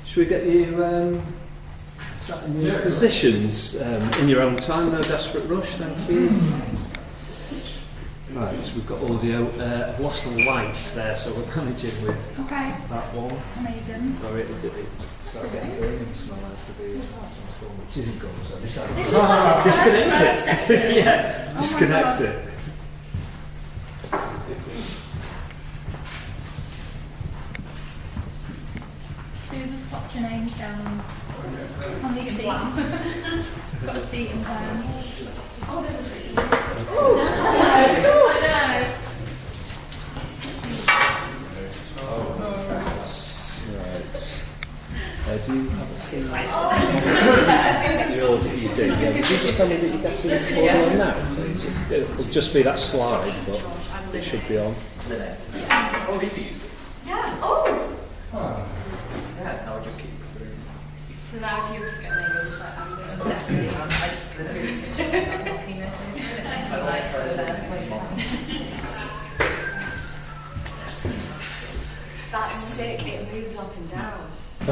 Should we get you sat in your positions in your own time? No desperate rush, thank you. Right, we've got audio. I've lost the light there, so we're managing with that one. Amazing. Sorry, it started getting going into my light to be transformed, which isn't good, so I decided to disconnect it. Yeah, disconnect it. Susan's popped your names down on these seats. Got a seat in there. Oh, there's a seat. Oh, it's cool. Right. Do you have a feeling? You do, yeah. Could you just tell me that you get to record on now, please? It'll just be that slide, but it should be on. Yeah. Oh! Yeah, I'll just keep it through. So now if you forget me, you're just like, I'm going to definitely I just literally I'm knocking this in. I like so that's sick, it moves up and down. Oh,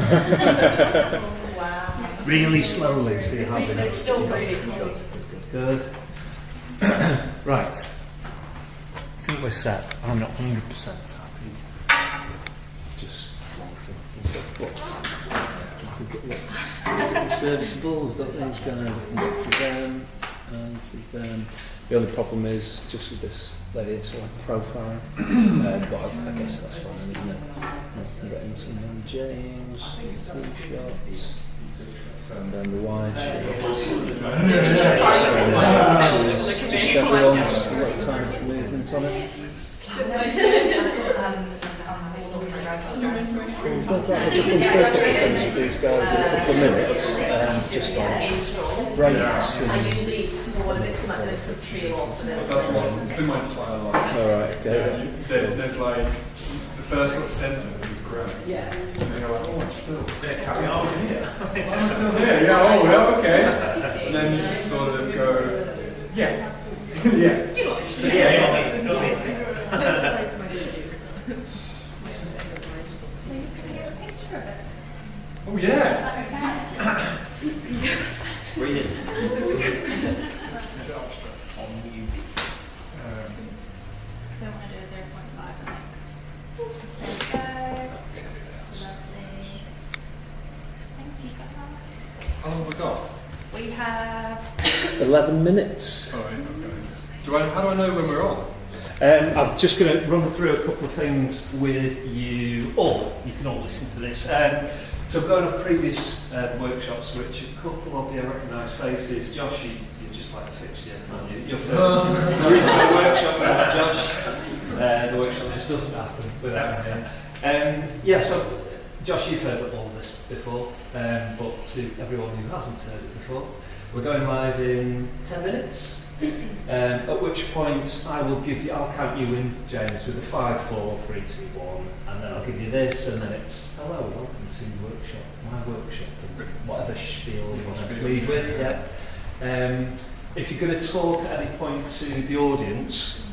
wow. Really slowly, so you're having it. It's still really cool. Good. Right. I think we're set. I'm not 100% happy. Just but serviceable. We've got these guys. I can get to them and to them. The only problem is just with this lady, it's like profile. But I guess that's fine, isn't it? I can get into them. James, 3 shots. And then the wide shot. Just everyone, just a little tiny movement on it. We've got that. I've just been through a couple of things with these guys in a couple of minutes, just like breaks I and... usually go a bit too much and it's the three or That's what it's been my quite a lot. Alright, okay. There's like the first sort of sentence is great. Yeah. And then you're like, oh, I'm still Carry on here. I'm still here. Yeah. Oh, well, okay. And then you just sort of go, yeah, yeah. You know, So yeah, go in. Oh yeah. Read it. Is it abstract? On you. Don't want to do a 0.5 next. There we go. Lovely. Thank you guys. How long have we got? We have 11 minutes. Sorry, okay. How do I know when we're on? I'm just going to run through a couple of things with you all. You can all listen to this. So going off previous workshops, which a couple of you recognise faces. Josh, you're just like a fixture, aren't you? You're first. There is a workshop without Josh. The workshop just doesn't happen without him. Yeah, so Josh, you've heard all of this before, but to everyone who hasn't heard it before, we're going live in 10 minutes. At which point I'll count you in, James, with a 5, 4, 3, 2, 1, and then I'll give you this, and then it's hello, welcome to my workshop, and whatever spiel you want to lead with. Yeah. If you're going to talk at any point to the audience,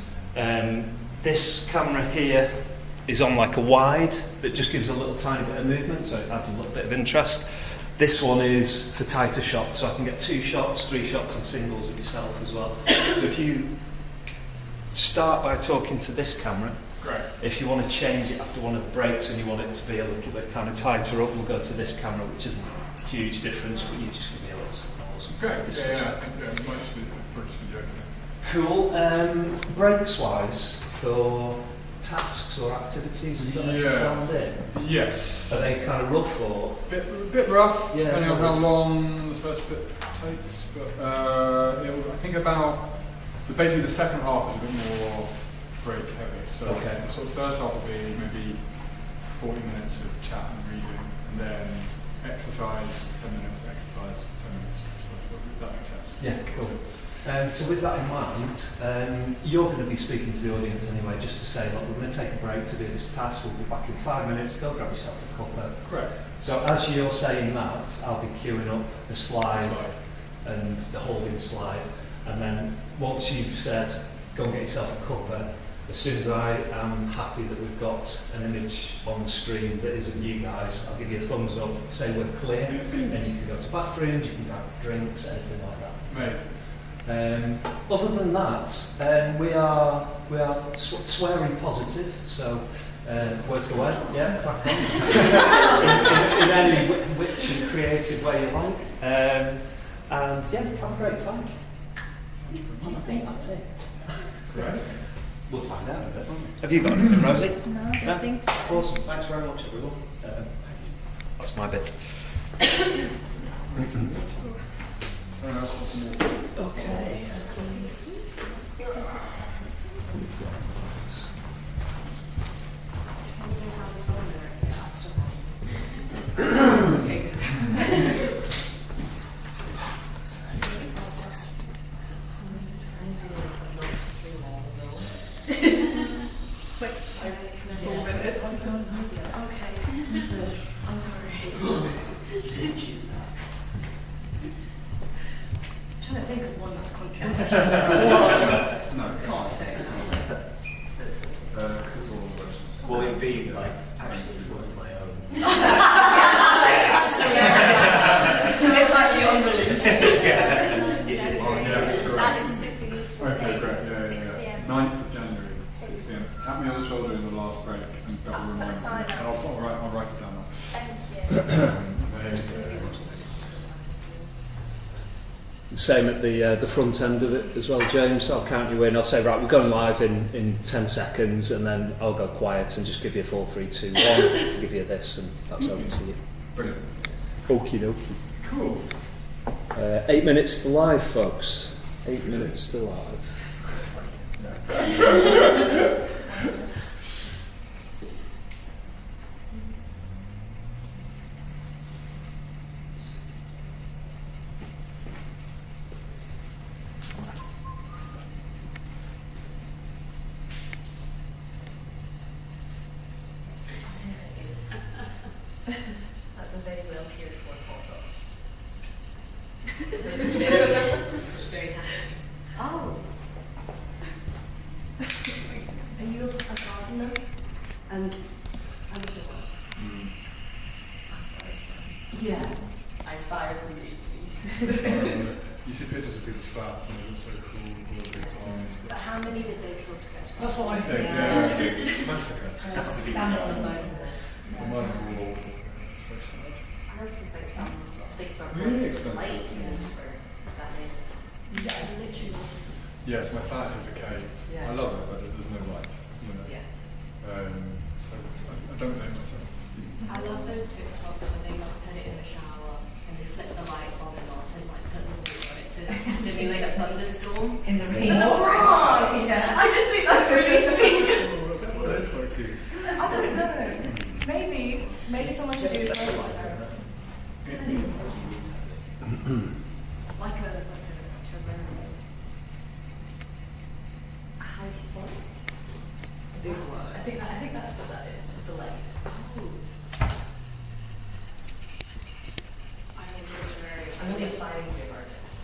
this camera here is on like a wide, that just gives a little tiny bit of movement, so it adds a little bit of interest. This one is for tighter shots, so I can get 2 shots, 3 shots and singles of yourself as well. So if you start by talking to this camera, Great. if you want to change it after one of the breaks and you want it to be a little bit kind of tighter up, we'll go to this camera, which isn't a huge difference, but you just give me a little signal. Great. Yeah, I think we might just be joking. Cool. Breaks wise, for tasks or activities, have you got anything planned in? Yes. Are they kind of rough or? Bit rough, Yeah, depending on how long the first bit takes. But I think basically the second half is a bit more break heavy. So Okay. the sort of first half will be maybe 40 minutes of chat and reading, and then exercise 10 minutes, exercise 10 minutes. So if that makes sense. Yeah, cool. So with that in mind, you're going to be speaking to the audience anyway, just to say, look, we're going to take a break to do this task. We'll be back in 5 minutes. Go grab yourself a cuppa. Correct. So as you're saying that, I'll be queuing up the slide and the holding slide. And then once you've said, go and get yourself a cuppa, as soon as I am happy that we've got an image on the screen that isn't you guys, I'll give you a thumbs up, say we're clear, and you can go to bathrooms, you can grab drinks, anything like that. Mate. Other than that, we are swearing positive, so work away, yeah, crack on. in any which and creative way you like, and yeah, have a great time. I think that's it. Great. We'll find out a bit, won't we? Have you got anything, Rosie? no, I don't think so. Awesome, thanks very much, everyone. That's my bit. Okay. I'm sorry. I'm trying to think of one that's controversial. No. Can't say Will it be like actually it's one of my own? It's actually unrelated. That is super useful. Okay, great. Days, Yeah, 6 yeah. p.m. 9th of January, 6 p.m. Tap me on the shoulder in the last break, and that will remind me. sign up. And I'll write it down. Thank you. Same at the front end of it as well, James. I'll count you in. I'll say, right, we're going live in 10 seconds, and then I'll go quiet and just give you a 4, 3, 2, 1, give you this, and that's over to you. Brilliant. Okie dokie. Cool. 8 minutes to live, folks. 8 minutes to live. milk here for portals. It's very happy. Oh. Are you a gardener? And anything else? Yeah. I aspire from day to be. You see pictures of people's flats and they look so cool, all the big farms. But how many did they kill to get? That's what I think, Yeah. yeah. Massacre. Stand on the moon. The mine are all awful. It's very sad. And that's just expensive. They start Really late expensive. for that makes sense. Yeah, literally. Yes, my flat is a cave. Yeah. I love it, but there's no light. You know. Yeah. So I don't blame myself. I love those TikToks when they like put it in the shower and they flip the light on and off and like put the water on it to simulate a thunderstorm in the rain. Yeah. I just think that's really sweet. That is quite cute. I don't know. Maybe someone should do something like that. Like a house what? I think that's what that is. The lake. I am such a very I'm aspiring to be an artist.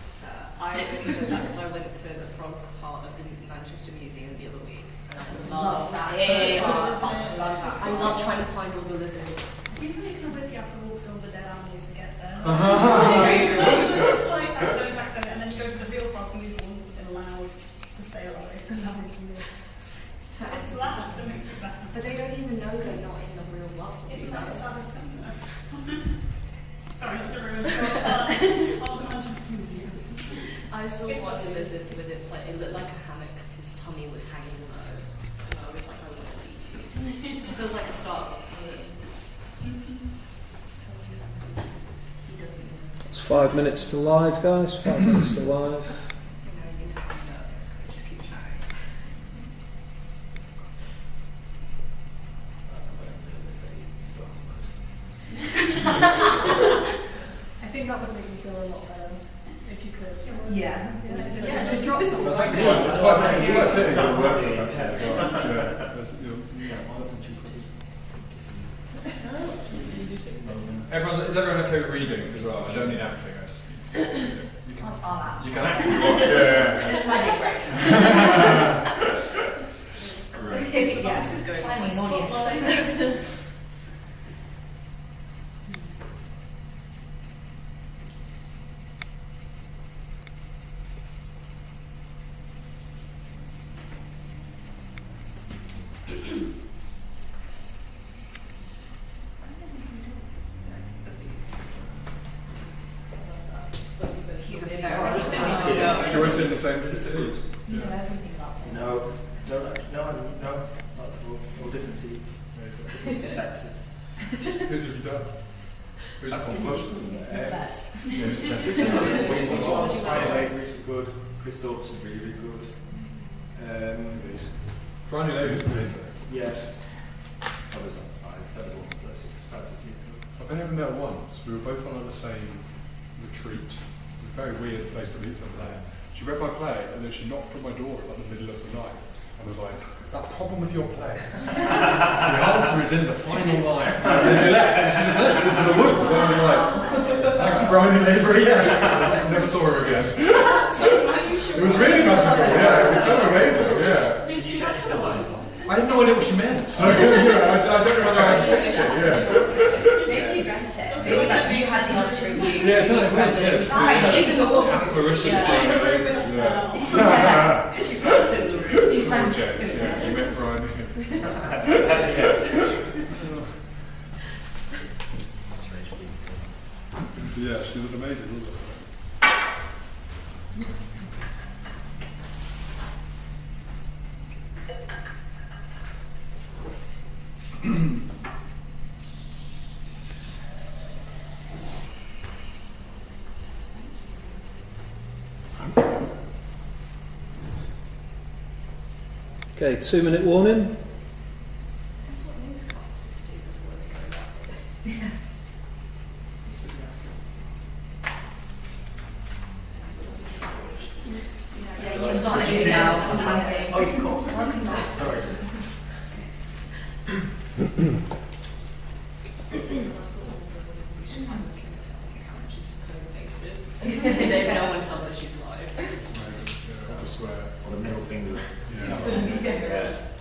I only said that because I went to the front part of the Manchester Museum the other week. And I love that. Yeah. I love that. I love trying to find all the lizards. You really can whip you have to walk through all the dead animals to get there. Uh-huh. It's like accident, and then you go to the real frogs and these ones that have been allowed to stay alive and having to live. It's that makes it sad. But they don't even know they're not in the real world. Isn't that the saddest thing though? Sorry, that's a ruin of the Manchester Museum. I saw one lizard with its like it looked like a hammock because his tummy was hanging low, and I was like, I want to eat you. It feels like a start. He doesn't know. It's 5 minutes to live, guys. 5 minutes to live. You know, you can find out because I just keep chatting. I think that would make me feel a lot better if you could. Yeah. Yeah, just drop something. That's actually it's quite fitting for a workshop actually. As well. Yeah. Is everyone okay with reading as well? I don't need acting, I just need you can act if you want. Yeah. This might be great. Great. Yes, it's going Finally, to an audience. He's a very Joyce in the same seat. You know everything about them. No, no, that's all different seats. Expected. Who's have you done? Who's the compost? Best. Yeah, who's the best? Friday Labour's good. Chris Stokes is really, really good. Friday Labour's amazing. Yeah. That was on 5. That was on 6. That was I've only ever met her once. We were both on the same retreat. It was a very weird place to meet somebody. She read my play and then she knocked on my door at the middle of the night and was like, "That problem with your play, the answer is in the final line." And then she left and she just left into the woods. So I was like, "Thank you, Brian Avery." Yeah. Never saw her again. It was really magical. Yeah, it was kind of amazing. Yeah. I had no idea what she meant. So I don't know whether I fixed it. Yeah. Maybe you dreamt it. Maybe like you had the answer in you. Yeah, totally. Yeah. Fine, you can go. Apparition Yeah. thing. Yeah. Sure, Jane. Yeah, you met Brian. Yeah, she was amazing, wasn't she? Okay, 2-minute warning. Is this what newscasters do before they go live? Yeah, you started doing now. Oh, you caught. Welcome back. Sorry. Then no one tells her she's live. Yeah, I swear. Or the middle finger. Yeah. Yes.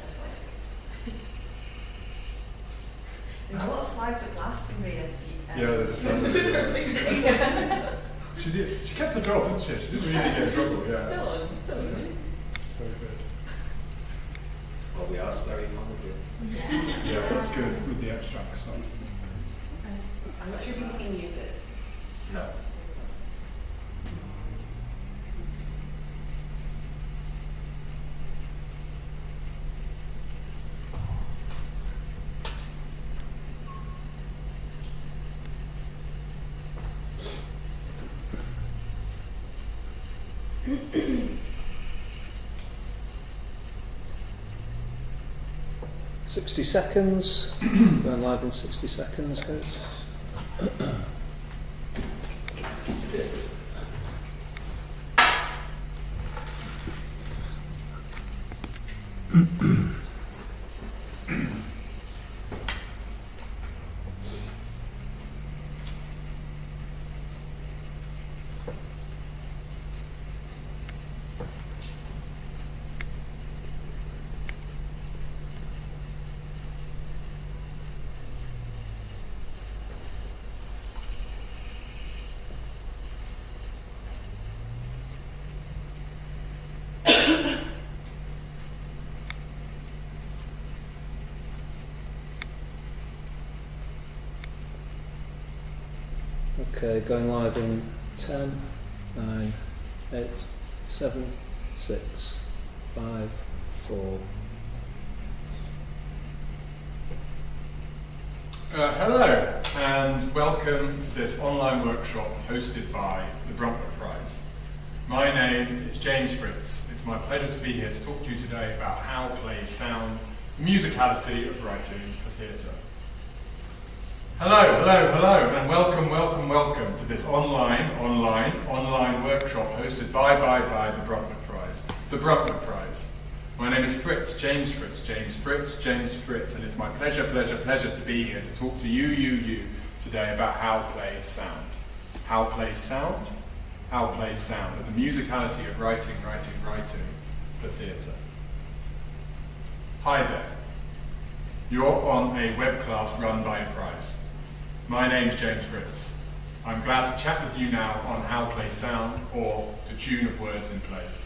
There's a lot of flags at last in VSE. Yeah, they just She did. She kept her job, didn't she? She didn't really get in trouble. Yeah. Still on. So So good. Well, we are very positive. Yeah, that's good with the abstract stuff. I'm not sure if BBC uses. No. $60 seconds. Going live in 60 seconds, guys. Okay, going live in 10, 9, 8, 7, 6, 5, 4. Hello, and welcome to this online workshop hosted by the Bruntwood Prize. My name is James Fritz. It's my pleasure to be here to talk to you today about how plays sound, the musicality of writing for theatre. Hello, hello, hello, and welcome to this online workshop hosted by the Bruntwood Prize. The Bruntwood Prize. My name is Fritz, James Fritz, and it's my pleasure to be here to talk to you today about how plays sound. How plays sound? How plays sound, and the musicality of writing for theatre. Hi there. You're on a web class run by a prize. My name's James Fritz. I'm glad to chat with you now on how plays sound, or the tune of words in plays.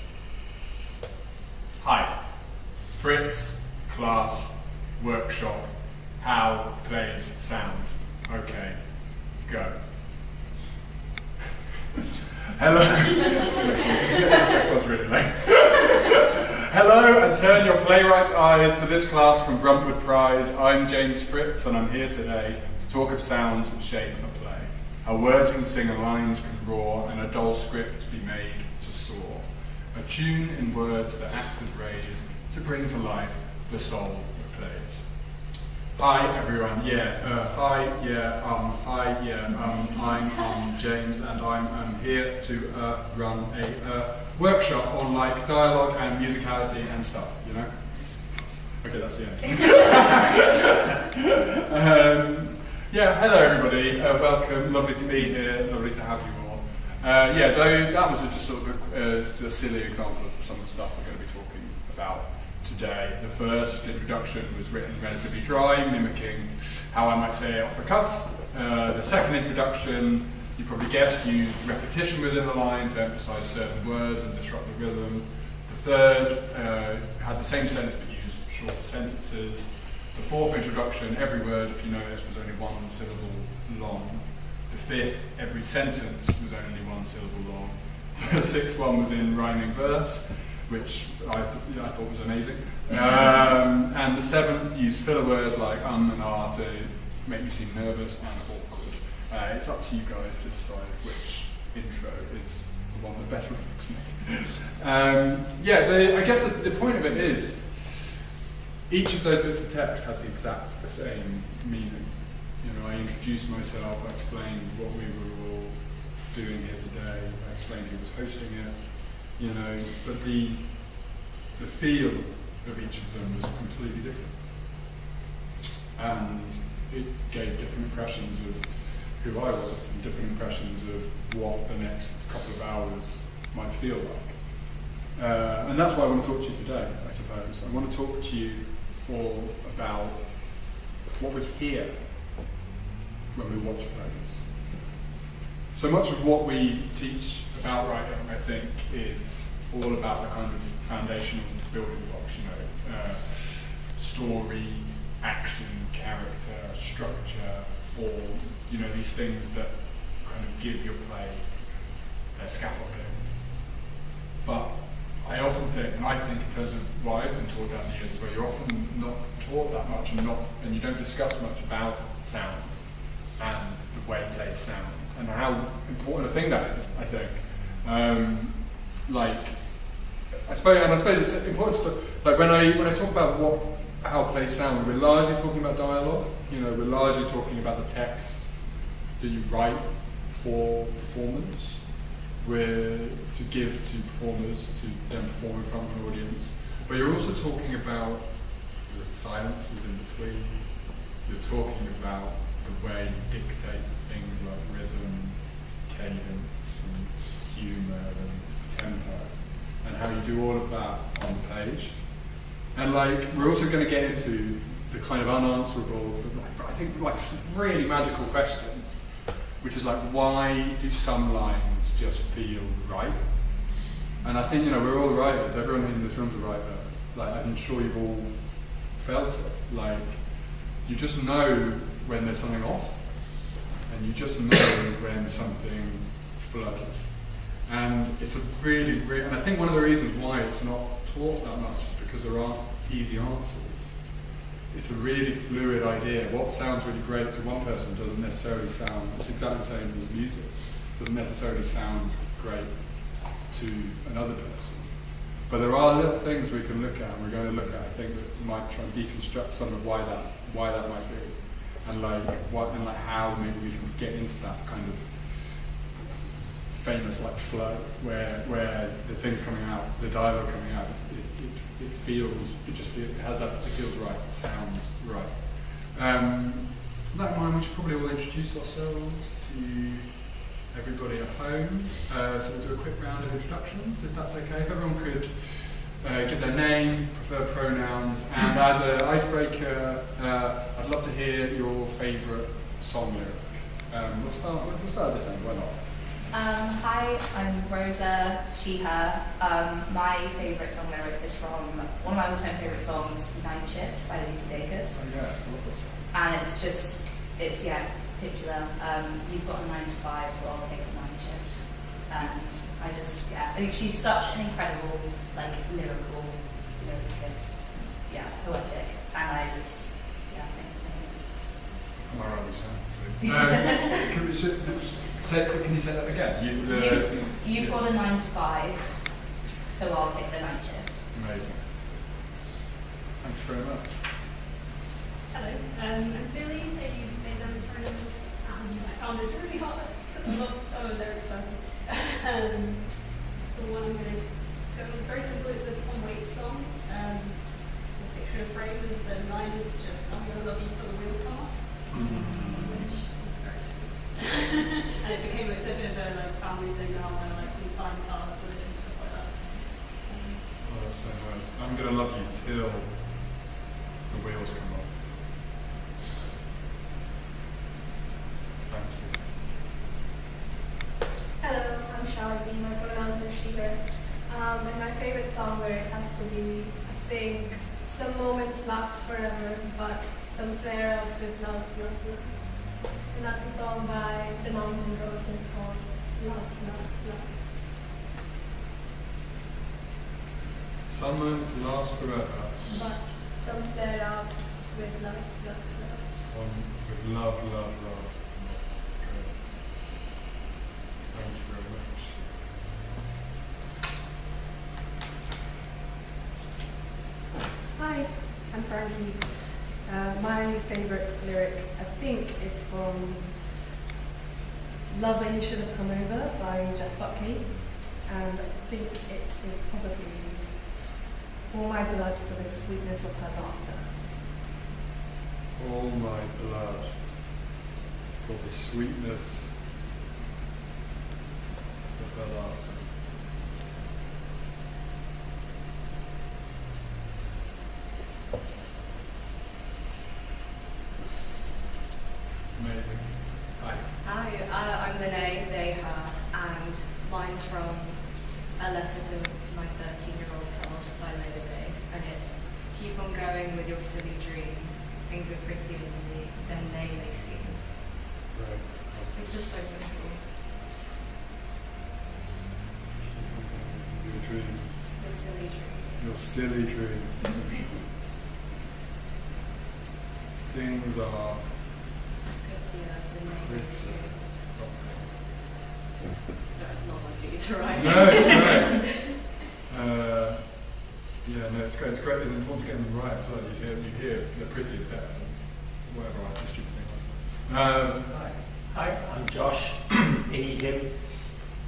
Hi. Fritz, class, workshop, how plays sound. Okay, go. Hello. This was really late. Hello, and turn your playwright's eyes to this class from Bruntwood Prize. I'm James Fritz, and I'm here today to talk of sounds that shape a play. How words can sing and lines can roar, and a dull script be made to soar. A tune in words that actors raise to bring to life the soul of plays. Hi everyone, I'm James, and I'm here to run a workshop on like dialogue and musicality and stuff, you know? Okay, that's the end. Hello everybody, welcome, lovely to be here, lovely to have you all. Though that was just sort of a silly example of some of the stuff we're going to be talking about today. The first introduction was written relatively dry, mimicking how I might say it off the cuff. The second introduction, you probably guessed, used repetition within the line to emphasise certain words and disrupt the rhythm. The third had the same sentence but used shorter sentences. The fourth introduction, every word, if you notice, was only one syllable long. The fifth, every sentence was only one syllable long. The sixth one was in rhyming verse, which I thought was amazing. And the seventh used filler words like and ah to make me seem nervous and awkward. It's up to you guys to decide which intro is the one that better reflects me. I guess the point of it is, each of those bits of text had the exact same meaning. You know, I introduced myself, I explained what we were all doing here today, I explained who was hosting it, you know, but the feel of each of them was completely different. And it gave different impressions of who I was and different impressions of what the next couple of hours might feel like. And that's why I want to talk to you today, I suppose. I want to talk to you all about what we hear when we watch plays. So much of what we teach about writing, I think, is all about the kind of foundational building blocks, story, action, character, structure, form, these things that kind of give your play their scaffolding. But I often think, and I think in terms of what I've been taught down the years, is where you're often not taught that much and you don't discuss much about sound and the way plays sound and how important a thing that is, I think. I suppose it's important to, when I talk about how plays sound, we're largely talking about dialogue. We're largely talking about the text that you write for performance, to give to performers, to then perform in front of an audience. But you're also talking about the silences in between. You're talking about the way you dictate things like rhythm, cadence, and humour and tempo, and how you do all of that on the page. And we're also going to get into the kind of unanswerable, but I think really magical question, which is why do some lines just feel right? And I think we're all writers. Everyone in this room's a writer. I'm sure you've all felt it. You just know when there's something off, and you just know when something flows. And it's a really, and I think one of the reasons why it's not taught that much is because there aren't easy answers. It's a really fluid idea. What sounds really great to one person doesn't necessarily sound, it's exactly the same as music, doesn't necessarily sound great to another person. But there are little things we can look at, and we're going to look at, I think, that might try and deconstruct some of why that might be. And how maybe we can get into that kind of famous flow where the things coming out, the dialogue coming out, it feels right, it sounds right. That in mind, we should probably all introduce ourselves to everybody at home. So we'll do a quick round of introductions, if that's okay. If everyone could give their name, preferred pronouns, and as an icebreaker, I'd love to hear your favourite song lyric. We'll start at this end, why not? Hi, I'm Rosa, she, her. My favourite song lyric is from one of my all-time favourite songs, Night Shift by the Bakers. Oh yeah, I love that song. And it's titular. You've got a 9 to 5, so I'll take a night shift. And I think she's such an incredible, lyrical lyricist. Poetic. And I just, think it's amazing. Am I right, can you say that again? You've got a 9 to 5, so I'll take the night shift. Amazing. Thanks very much. Hello, I'm Billy. I use they them pronouns. I found this really hard because I'm a lyrics person. The one I'm going to go with is very simple. It's a Tom Waits song. A picture of frame, and the line is just, I'm going to love you till the wheels come off. Which is very sweet. And it became a bit of a family thing now where we sign cards with it and stuff like that. Oh, that's so nice. I'm going to love you till the wheels come off. Thank you. Hello, I'm Shelby. My pronouns are she, her. And my favourite song lyric has to be, I think, some moments last forever, but some flare up with love, love, love. And that's a song by the Mon and it's called Love, Love, Love. Some moments last forever. But some flare up with love, love, love. Some with love, love, love. Good. Thank you very much. Hi, I'm Frankie. My favourite lyric, I think, is from Love When You Should Have Come Over by Jeff Buckley. And I think it is probably all my blood for the sweetness of her laughter. All my blood for the sweetness of her laughter. Amazing. Hi. Hi, I'm Lene, they, her, and mine's from a letter to my 13-year-old self by Labor Day, and it's, keep on going with your silly dream, things are prettier than they may seem. Right. It's just so simple. Your dream. Your silly dream. Your silly dream. Things are Prettier than they may pretty. seem. Not like you to write. No, it's great. Yeah, no, it's great. It's great. It's important to get them right. So you hear the pretty is better than whatever I just stupid thing was. Hi, I'm Josh. He, him.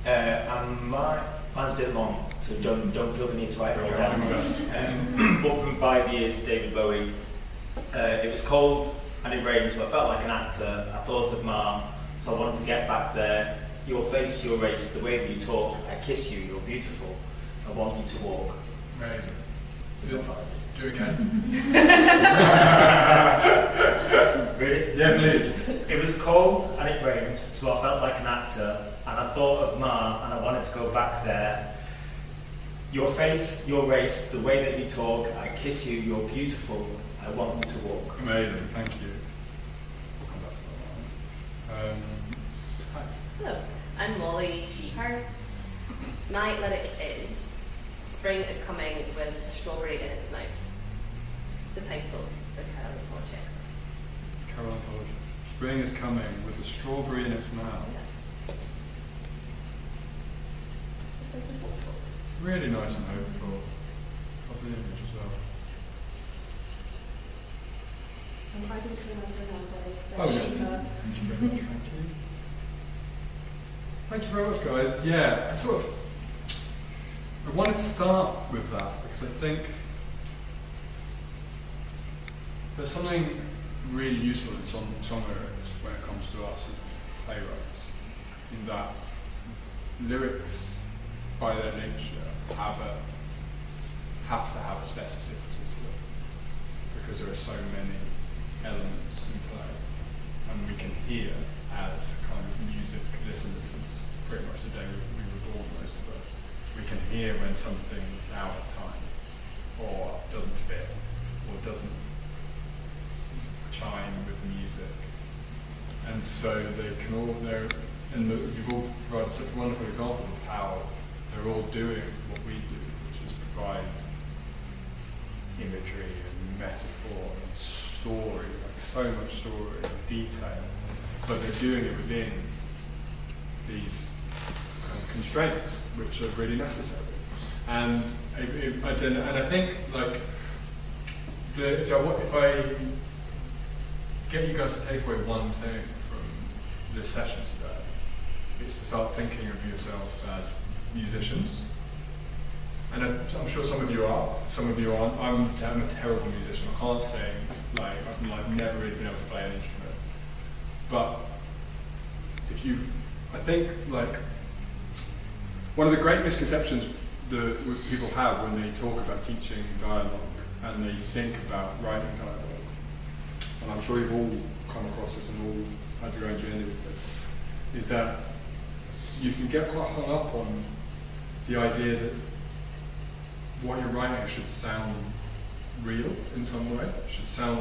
And mine's a bit long, so don't feel the need to write it all down. But from 5 years, David Bowie. It was cold and it rained, so I felt like an actor. I thought of Ma, so I wanted to get back there. Your face, your race, the way that you talk. I kiss you, you're beautiful. I want you to walk. Amazing. Do it again. Really? Yeah, please. It was cold and it rained, so I felt like an actor, and I thought of Ma, and I wanted to go back there. Your face, your race, the way that you talk, I kiss you, you're beautiful, I want you to walk. Amazing, thank you. We'll come back to that one. Hi. Hello, I'm Molly, she, her. My lyric is, spring is coming with a strawberry in its mouth. It's the title of the Caroline Project. Caroline Polish. Spring is coming with a strawberry in its mouth. Yeah. Just nice and hopeful. Really nice and hopeful. Lovely image as well. I didn't remember pronounce it. Oh, yeah. Thank you very much, thank you. Thank you very much, guys. Yeah, I wanted to start with that because I think there's something really useful in song lyrics when it comes to us as playwrights, in that lyrics, by their nature, have to have a specificity to them because there are so many elements in play, and we can hear as kind of music listeners since pretty much the day we were born, most of us. We can hear when something's out of time, or doesn't fit, or doesn't chime with the music. And so they can all, you've all provided such a wonderful example of how they're all doing what we do, which is provide imagery and metaphor and story, like so much story and detail, but they're doing it within these kind of constraints, which are really necessary. And I think, like, if I get you guys to take away one thing from this session today, it's to start thinking of yourself as musicians. And I'm sure some of you are, some of you aren't. I'm a terrible musician. I can't sing. I've never really been able to play an instrument. But I think one of the great misconceptions that people have when they talk about teaching dialogue and they think about writing dialogue, and I'm sure you've all come across this and all had your own journey with this, is that you can get quite hung up on the idea that what you're writing should sound real in some way, should sound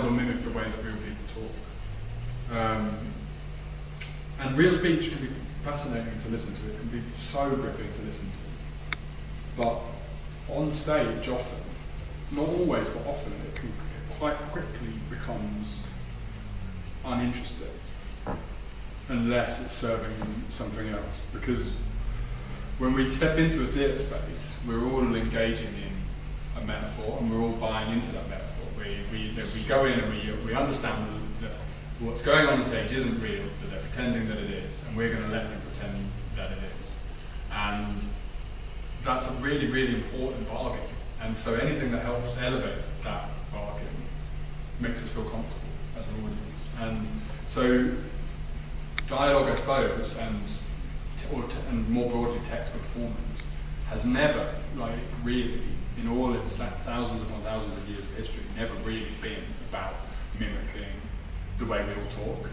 or mimic the way that real people talk. And real speech can be fascinating to listen to, it can be so gripping to listen to. But on stage often, not always but often, it quite quickly becomes uninteresting unless it's serving something else. Because when we step into a theatre space, we're all engaging in a metaphor and we're all buying into that metaphor. We go in and we understand that what's going on stage isn't real, but they're pretending that it is, and we're going to let them pretend that it is. And that's a really, really important bargain. And so anything that helps elevate that bargain makes us feel comfortable as an audience. And So dialogue, I suppose, and more broadly text or performance, has never, like, really, in all its thousands upon thousands of years of history, never really been about mimicking the way we all talk.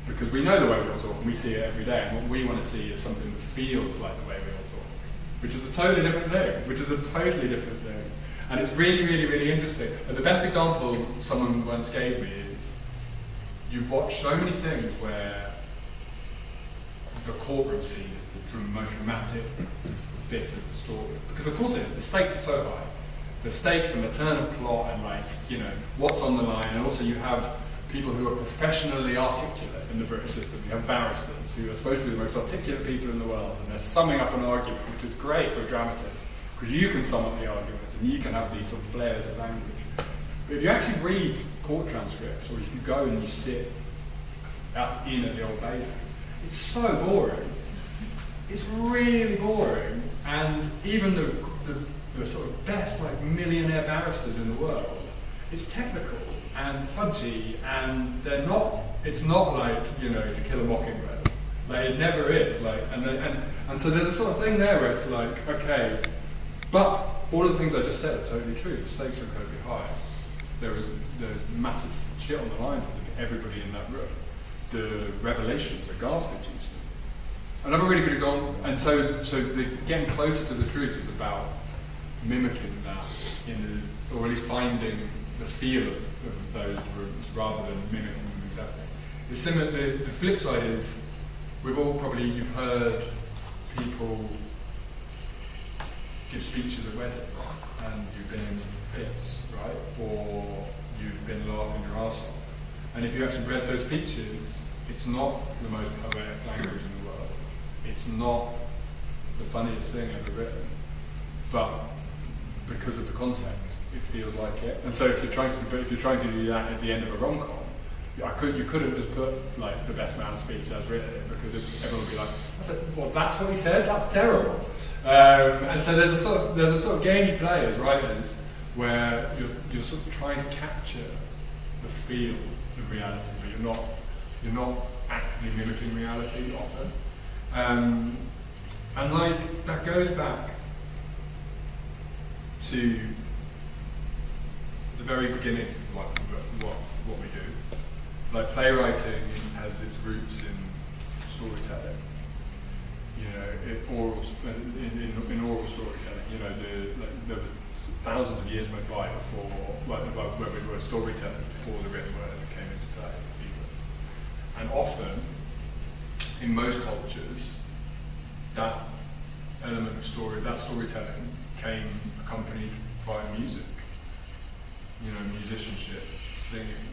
Because we know the way we all talk and we see it every day, and what we want to see is something that feels like the way we all talk, which is a totally different thing. And it's really, really, really interesting. And the best example someone once gave me is, you watch so many things where the courtroom scene is the most dramatic bit of the story. Because of course it is, the stakes are so high. The stakes and the turn of plot and, like, you know, what's on the line, and also you have people who are professionally articulate in the British system. You have barristers who are supposed to be the most articulate people in the world, and they're summing up an argument, which is great for a dramatist, because you can sum up the arguments and you can have these sort of flares of language. But if you actually read court transcripts, or if you go and you sit in at the Old Bailey, it's so boring. It's really boring, and even the sort of best, like, millionaire barristers in the world, it's technical and fudgy, and it's not like, you know, To Kill a Mockingbird. Like, it never is. Like, and so there's a sort of thing there where it's like, okay, but all of the things I just said are totally true. The stakes are incredibly high. There's massive shit on the line for everybody in that room. The revelations are ghastly. Another really good example, and so the getting closer to the truth is about mimicking that, or at least finding the feel of those rooms rather than mimicking them exactly. It's similar. The flip side is, you've heard people give speeches at weddings, and you've been in bits, right? Or you've been laughing your arse off. And if you actually read those speeches, it's not the most poetic language in the world. It's not the funniest thing ever written, but because of the context, it feels like it. And so if you're trying to do that at the end of a rom-com, you couldn't just put, like, the best man speech as written, because everyone would be like, well, that's what he said. That's terrible. And so there's a sort of game you play as writers where you're sort of trying to capture the feel of reality, but you're not actively mimicking reality often. And, like, that goes back to the very beginning of what we do. Like, playwriting has its roots in storytelling. You know, in oral storytelling. You know, there was thousands of years went by before, where we were storytelling before the written word came into play. And often, in most cultures, that element of storytelling came accompanied by music. You know, musicianship, singing.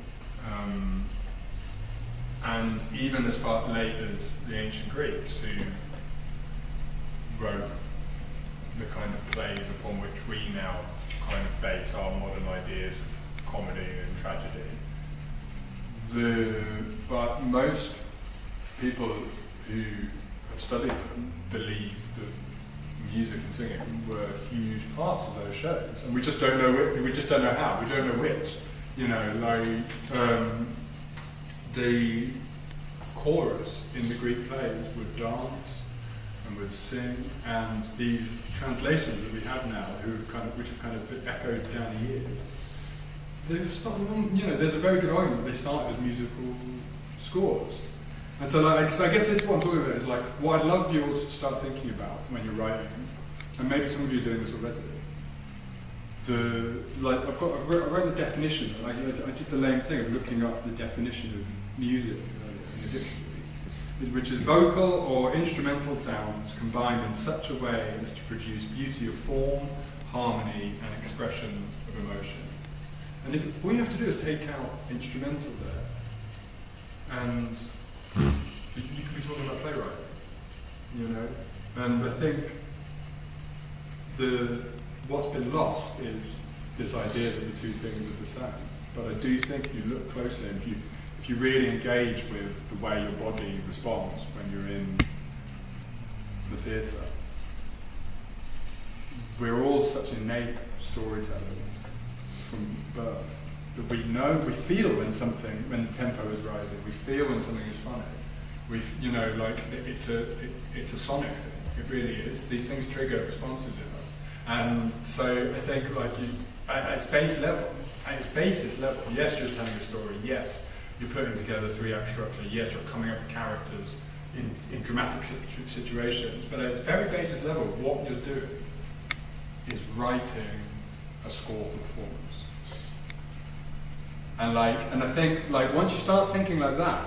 And even as far late as the ancient Greeks, who wrote the kind of plays upon which we now kind of base our modern ideas of comedy and tragedy. But most people who have studied them believe that music and singing were huge parts of those shows, and we just don't know how. We don't know which. You know, like the chorus in the Greek plays would dance and would sing, and these translations that we have now, which have kind of echoed down the years, they've started. You know, there's a very good argument they started as musical scores. And so, I guess this is what I'm talking about, is like, what I'd love you all to start thinking about when you're writing, and maybe some of you are doing this already. I wrote the definition, and I did the lame thing of looking up the definition of music in the dictionary, which is vocal or instrumental sounds combined in such a way as to produce beauty of form, harmony, and expression of emotion. And all you have to do is take out instrumental there, and you could be talking about playwriting, you know. And I think what's been lost is this idea that the two things are the same. But I do think you look closely, and if you really engage with the way your body responds when you're in the theatre, we're all such innate storytellers from birth. that we know, we feel when the tempo is rising, we feel when something is funny. It's a sonic thing. It really is. These things trigger responses in us, and so I think at its basis level, yes, you're telling a story. Yes, you're putting together 3-act structure. Yes, you're coming up with characters in dramatic situations. But at its very basis level, what you're doing is writing a score for performance. And I think once you start thinking like that,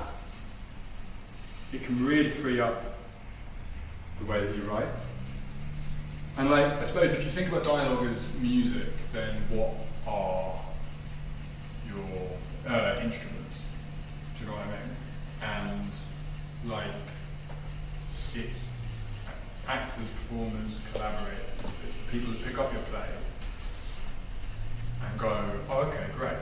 it can really free up the way that you write. And I suppose if you think about dialogue as music, then what are your instruments? Do you know what I mean? And it's actors, performers, collaborators. It's the people that pick up your play and go, oh, okay, great.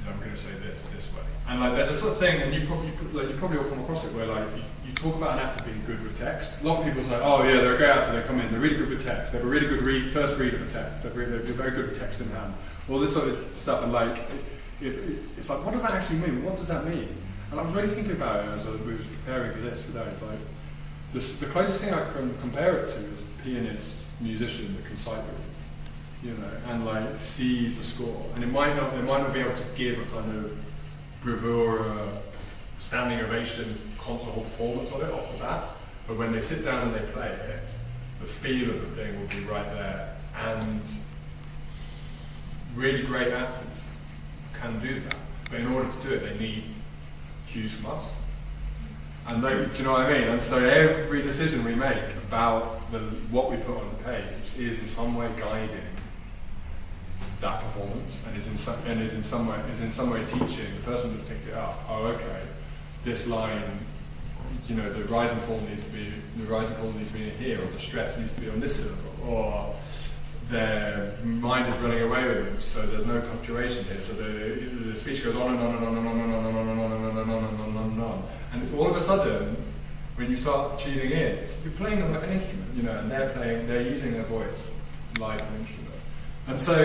I'm going to say this way. And there's a sort of thing, and you probably all come across it, where you talk about an actor being good with text. A lot of people say, oh yeah, they're a great actor, they come in, they're really good with text, they have a really good first read of a text, they're very good with text in hand. All this sort of stuff, and it's like, what does that actually mean? What does that mean? And I was really thinking about it as I was preparing for this today. It's like, the closest thing I can compare it to is a pianist, musician that can sight read, and sees the score. And it might not be able to give a kind of bravura, standing ovation, concert hall performance of it off the bat, but when they sit down and they play it, the feel of the thing will be right there. And really great actors can do that, but in order to do it, they need cues from us. And do you know what I mean? And so every decision we make about what we put on the page is in some way guiding that performance, and is in some way teaching the person that's picked it up. Oh, okay, this line, the rise and fall needs to be in here, or the stress needs to be on this syllable, or their mind is running away with them, so there's no punctuation here. So the speech goes on and on and on and on and on and on and on and on and on and on and on. And it's all of a sudden, when you start tuning in, you're playing them like an instrument, and they're using their voice like an instrument. And so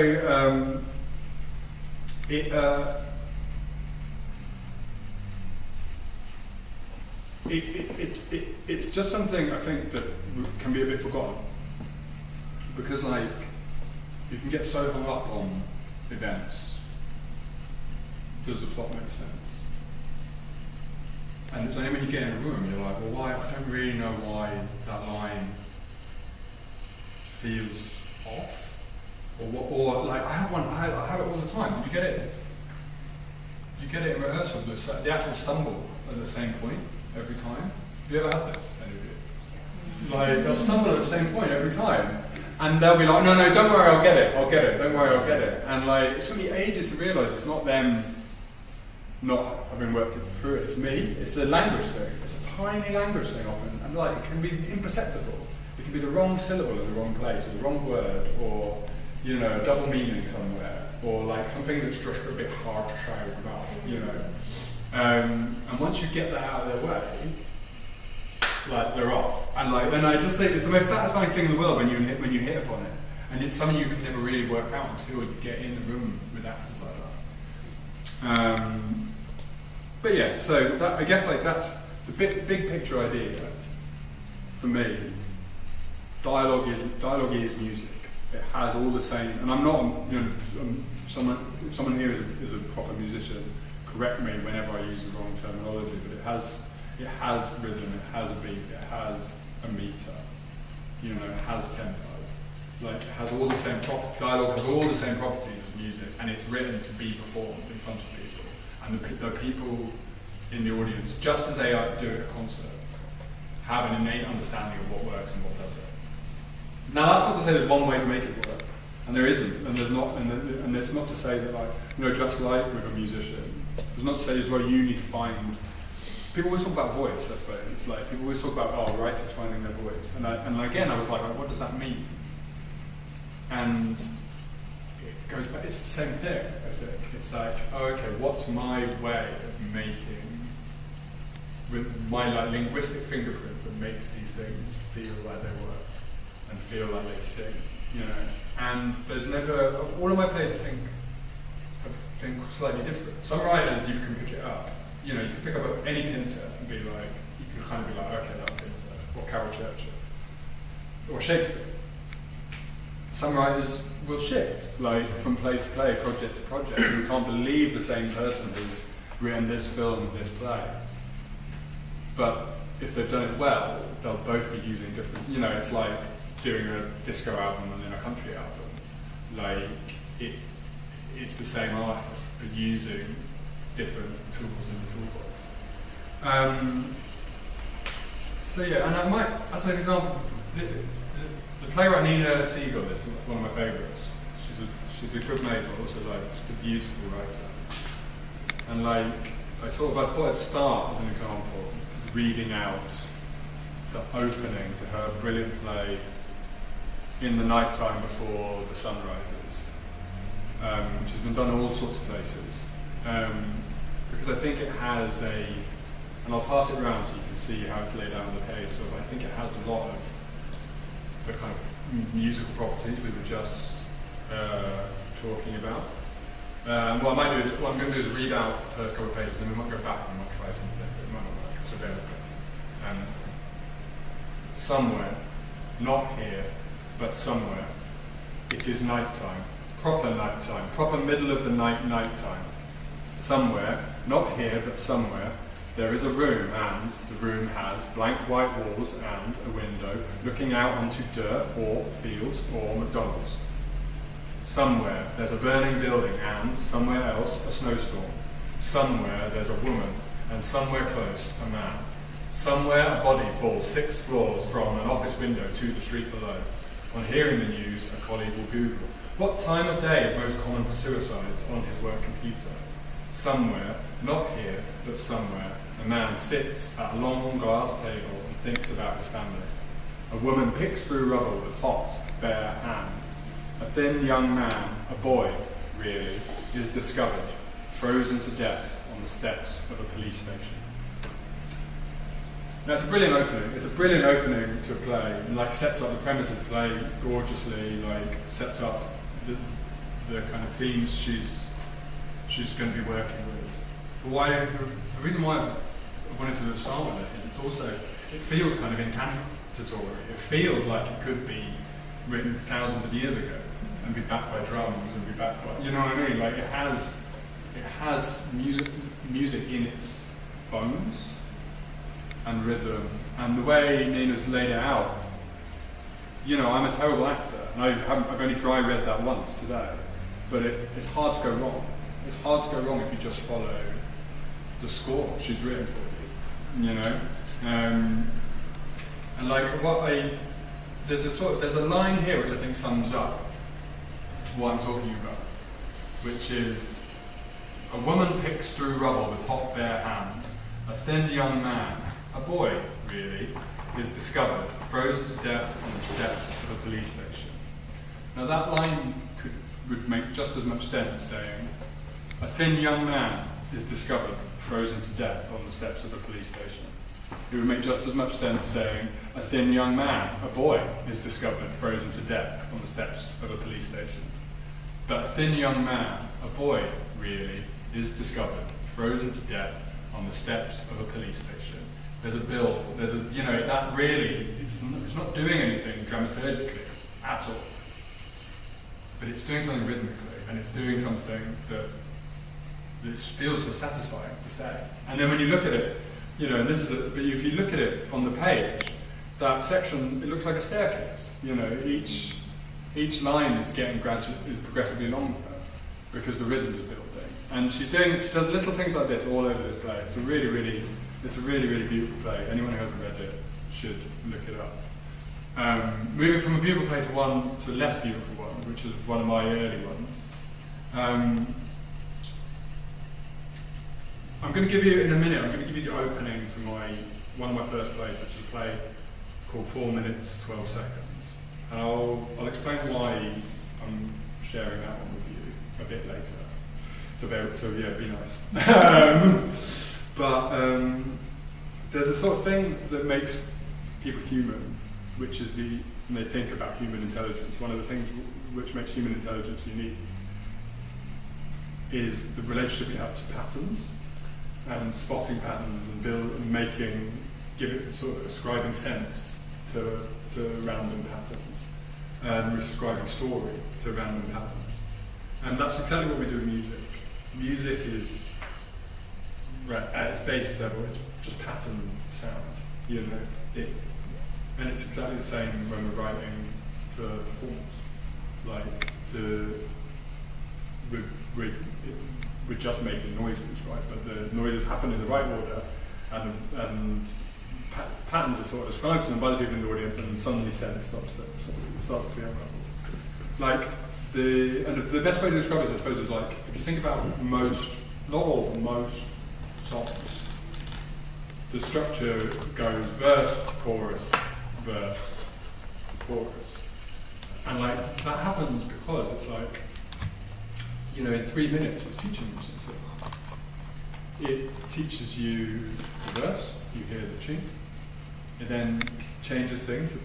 it's just something I think that can be a bit forgotten, because you can get so hung up on events. Does the plot make sense? And it's only when you get in a room you're like, well, why? I don't really know why that line feels off. I have it all the time. You get it in rehearsal. The actual stumble at the same point every time. Have you ever had this? Any of you? They'll stumble at the same point every time, and they'll be like, no, don't worry, I'll get it. Don't worry, I'll get it. And it took me ages to realise it's not them not having worked it through it. It's me. It's the language thing. It's a tiny language thing often, and it can be imperceptible. It can be the wrong syllable in the wrong place, or the wrong word, or a double meaning somewhere, or something that's just a bit hard to shout about, and once you get that out of their way, they're off. And I just think it's the most satisfying thing in the world when you hit upon it, and it's something you can never really work out until you get in the room with actors like that. But yeah, so that, I guess that's the big picture idea for me. Dialogue is music. It has all the same, and I'm not, someone here is a proper musician. Correct me whenever I use the wrong terminology, but it has rhythm, it has a beat, it has a meter, it has tempo. It has all the same dialogue has all the same properties as music, and it's written to be performed in front of people, and the people in the audience, just as they do at a concert, have an innate understanding of what works and what doesn't. Now that's not to say there's one way to make it work, and there isn't, and there's not, and it's not to say that just like with a musician, it's not to say as well you need to find. People always talk about voice, I suppose. It's people always talk about writers finding their voice, and again I was like, what does that mean? And it goes back. It's the same thing. I think it's okay, what's my way of making with my linguistic fingerprint that makes these things feel like they work and feel like they sing, And there's never, all of my plays I think been slightly different. Some writers, you can pick it up. You know, you can pick up any Pinter and be like, you can kind of be like, okay, that's Pinter, or Carol Churchill, or Shakespeare. Some writers will shift, like from play to play, project to project. You can't believe the same person has written this film, this play. But if they've done it well, they'll both be using different, you know, it's like doing a disco album and then a country album. Like, it's the same artist, but using different tools in the toolbox. So yeah, and I might, as an example, the playwright Nina Siegel is one of my favourites. She's a good mate, but also like just a beautiful writer. And like, I thought I'd start as an example, reading out the opening to her brilliant play In the Nighttime Before the Sun Rises, which has been done in all sorts of places. Because I think it has and I'll pass it around so you can see how it's laid out on the page, so I think it has a lot of the kind of musical properties we were just talking about. What I'm going to do is read out the first couple of pages, and then we might go back and we might try something, but it might not work, so bear with me. Somewhere, not here, but somewhere, it is nighttime, proper middle of the nighttime. Somewhere, not here, but somewhere, there is a room, and the room has blank white walls and a window looking out onto dirt or fields or McDonald's. Somewhere there's a burning building, and somewhere else a snowstorm. Somewhere there's a woman, and somewhere close a man. Somewhere a body falls 6 floors from an office window to the street below. On hearing the news, a colleague will Google, what time of day is most common for suicides on his work computer? Somewhere, not here, but somewhere, a man sits at a long glass table and thinks about his family. A woman picks through rubble with hot, bare hands. A thin young man, a boy, really, is discovered, frozen to death on the steps of a police station. Now, it's a brilliant opening. It's a brilliant opening to a play, and like sets up the premise of the play gorgeously. Like sets up the kind of themes she's going to be working with. But the reason why I wanted to start with it is it feels kind of incantatory. It feels like it could be written thousands of years ago and be backed by drums and be backed by, you know what I mean? Like it has music in its bones and rhythm, and the way Nina's laid it out. You know, I'm a terrible actor, and I've only dry read that once today, but it's hard to go wrong. It's hard to go wrong if you just follow the score she's written for you, you know? And like there's a line here which I think sums up what I'm talking about, which is, a woman picks through rubble with hot bare hands. A thin young man, a boy really, is discovered, frozen to death on the steps of a police station. Now that line would make just as much sense saying, a thin young man is discovered, frozen to death on the steps of a police station. It would make just as much sense saying, a thin young man, a boy, is discovered, frozen to death on the steps of a police station. But a thin young man, a boy, really, is discovered, frozen to death on the steps of a police station. There's a build, that really, it's not doing anything dramaturgically at all. But it's doing something rhythmically, and it's doing something that feels so satisfying to say. And then when you look at it, but if you look at it on the page, that section, it looks like a staircase. Each line is progressively longer because the rhythm is building. And she does little things like this all over this play. It's a really, really beautiful play. Anyone who hasn't read it should look it up. Moving from a beautiful play to a less beautiful one, which is one of my early ones. I'm going to give you, in a minute, the opening to one of my first plays, which is a play called 4 minutes, 12 seconds. And I'll explain why I'm sharing that one with you a bit later. So be nice. But there's a sort of thing that makes people human, which is when they think about human intelligence, one of the things which makes human intelligence unique is the relationship we have to patterns and spotting patterns and sort of ascribing sense to random patterns and ascribing story to random patterns. And that's exactly what we do in music. Music is, at its basis level, it's just pattern sound, you know. And it's exactly the same when we're writing for performance. Like we're just making noises, right? But the noises happen in the right order, and patterns are sort of described to them by the people in the audience, and then suddenly sense starts to be unraveled. Like the best way to describe it, I suppose, is like if you think about most, not all, but most songs, the structure goes verse, chorus, verse, chorus. And like that happens because it's like, you know, in 3 minutes it's teaching you something. It teaches you the verse, you hear the tune. It then changes things, it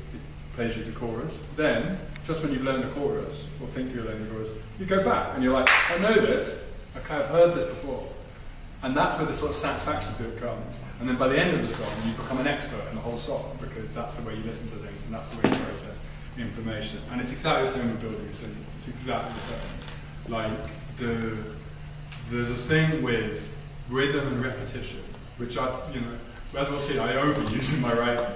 plays you the chorus. Then, just when you've learned the chorus, or think you're learning the chorus, you go back and you're like, I know this, okay, I've heard this before. And that's where the sort of satisfaction to it comes. And then by the end of the song, you become an expert in the whole song, because that's the way you listen to things, and that's the way you process information. And it's exactly the same with building a scene. It's exactly the same. Like, there's a thing with rhythm and repetition, which I, you know, as we'll see, I overuse in my writing,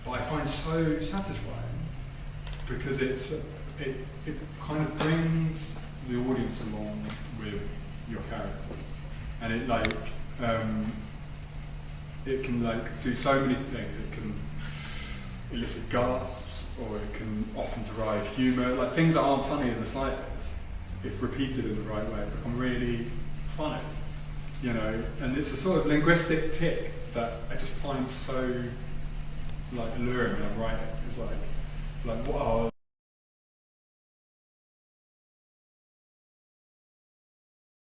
but I find so satisfying, because it kind of brings the audience along with your characters. And it like, it can like do so many things. It can elicit gasps, or it can often derive humour. Like things that aren't funny in the slightest, if repeated in the right way, become really funny. You know, and it's a sort of linguistic tick that I just find so like alluring when I'm writing. It's like wow.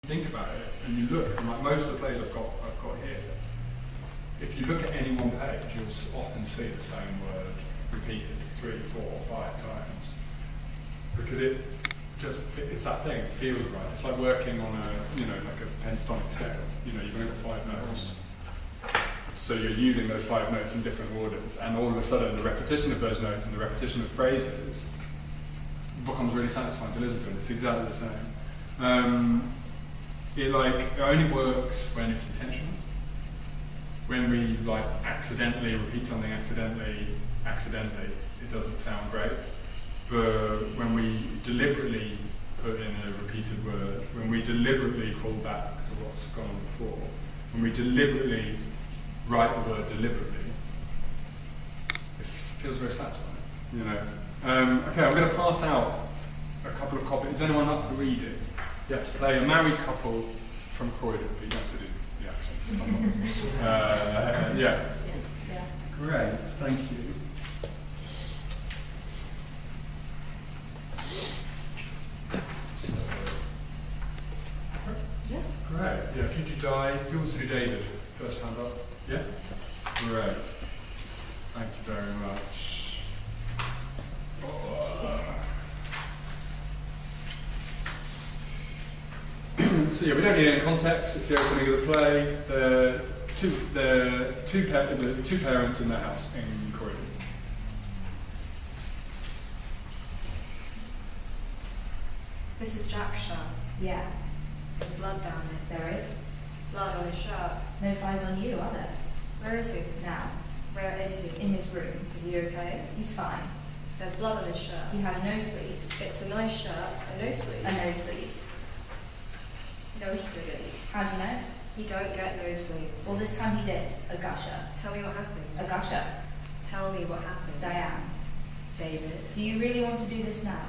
Think about it, and you look, and like most of the plays I've got here, if you look at any one page, you'll often see the same word repeated 3, 4, 5 times, because it's that thing. It feels right. It's like working on like a pentatonic scale. You know, you've only got 5 notes, so you're using those 5 notes in different orders, and all of a sudden, the repetition of those notes and the repetition of phrases becomes really satisfying to listen to. And it's exactly the same. It only works when it's intentional. When we like accidentally repeat something accidentally, it doesn't sound great. But when we deliberately put in a repeated word, when we deliberately call back to what's gone on before, when we deliberately write the word deliberately, it feels very satisfying. You know. Okay, I'm going to pass out a couple of copies. Is anyone up for reading? You have to play a married couple from Croydon, but you have to do the accent. Yeah. Great, thank you. Yeah. Great. Yeah, if you do die, who wants to do David? First hand up. Yeah? Great. Thank you very much. So yeah, we don't need any context. It's the opening of the play. The two parents in their house in Croydon. This is Jack's shirt. Yeah, There's blood down it. there is. Blood on his shirt. No flies on you, are there? Where is he? Now, Where is he? in his room. Is he okay? He's fine. There's blood on his shirt. He had a nosebleed. It's a nice shirt. A nosebleed. A nosebleed. No, he didn't. How do you know? He don't get nosebleeds. Well, this time he did. A gusher. Tell me what happened. A gusher. Tell me what happened. Diane. David. Do you really want to do this now?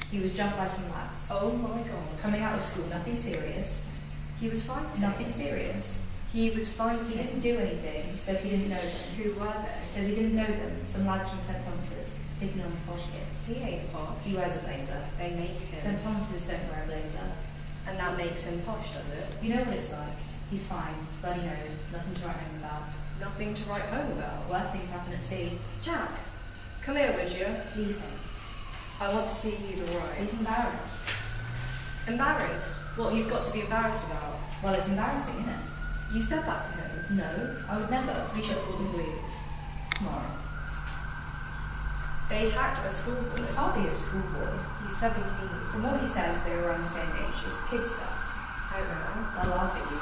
He was jumped by some lads. Oh my god. Coming out of school, nothing serious. He was fighting. Nothing serious. He was He fighting. didn't do anything. He says he didn't know them. Who were He they? says he didn't know them. Some lads from St. Thomas's. Picking on the posh kids. He ain't posh. He wears a blazer. They make him. St. Thomas's don't wear a blazer. And that makes him posh, does it? You know what it's like. He's fine. Bloody nose. Nothing to write home about. Nothing to write home about. Worse things happen at sea. Jack, come here, would you? Leave him. I want to see he's alright. He's embarrassed. Embarrassed? What he's got to be embarrassed about? Well, it's embarrassing, isn't it? You said that to him. No, I would never. We should have called the police. Tomorrow. They attacked a schoolboy. He's hardly a schoolboy. He's 17. From what he says, they were around the same age. It's kid stuff. I don't know. They'll laugh at you.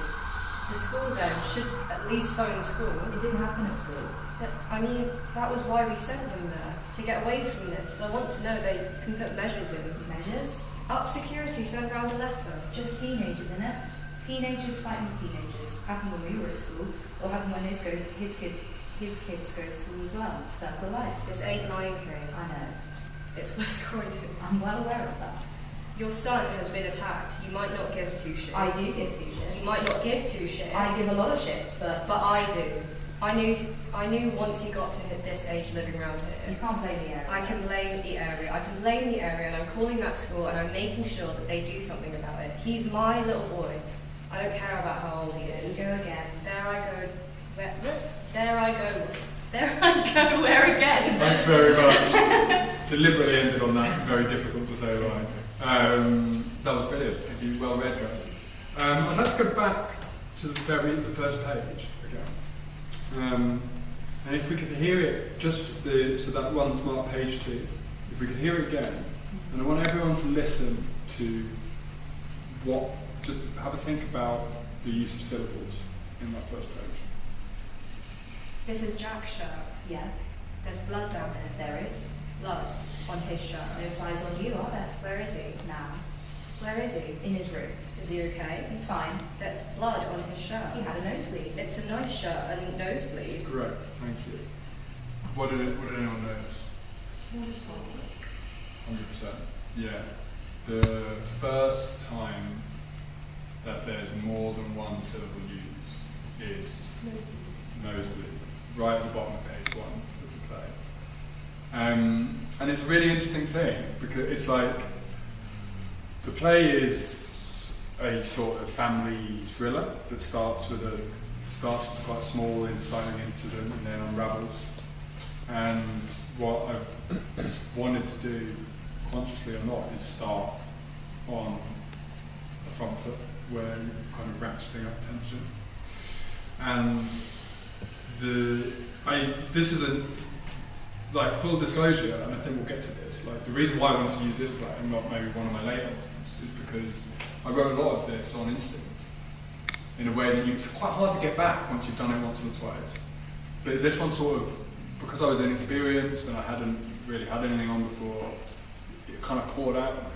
The school then should at least phone school. It didn't happen at school. But, I mean, that was why we sent them there, to get away from this. They want to know they can put measures in. Measures? Up security, send round a letter. Just teenagers, innit? Teenagers fighting teenagers. Happened when we were at school. It'll happen when his kids go to school as well. Circle of life. This ain't Lion King. I know. It's West Croydon. I'm well aware of that. Your son has been attacked. You might not give two shits. I do give two shits. You might not give two shits. I give a lot of shits, but I do. I knew once he got to this age living around here. You can't blame the area. I can blame the area. I can blame the area, and I'm calling that school, and I'm making sure that they do something about it. He's my little boy. I don't care about how old he is. You go again. There I go. There I go. There I go. Where again? Thanks very much. Deliberately ended on that very difficult to say line. That was brilliant. Thank you. Well read, guys. I'd like to go back to the first page again. And if we could hear it, so that one's marked page 2. If we could hear it again, and I want everyone to listen to just have a think about the use of syllables in that first page. This is Jack's shirt. Yeah, There's blood down there. there is. Blood on his shirt. No flies on you, are there? Where is he? Now. Where is he? In his room. Is he okay? He's fine. There's blood on his shirt. He had a nosebleed. It's a nice shirt and nosebleed. Correct. Thank you. What did anyone notice? 100%. Yeah. The first time that there's more than one syllable used is nosebleed, right at the bottom of page 1 of the play. And it's a really interesting thing because it's like the play is a sort of family thriller that starts with quite a small inciting incident and then unravels. And what I wanted to do, consciously or not, is start on a front foot where you're kind of ratcheting up tension. And this is a full disclosure, and I think we'll get to this. Like the reason why I wanted to use this play and not maybe one of my later ones is because I wrote a lot of this on instinct in a way that it's quite hard to get back once you've done it once or twice. But this one sort of, because I was inexperienced and I hadn't really had anything on before, it kind of poured out of me.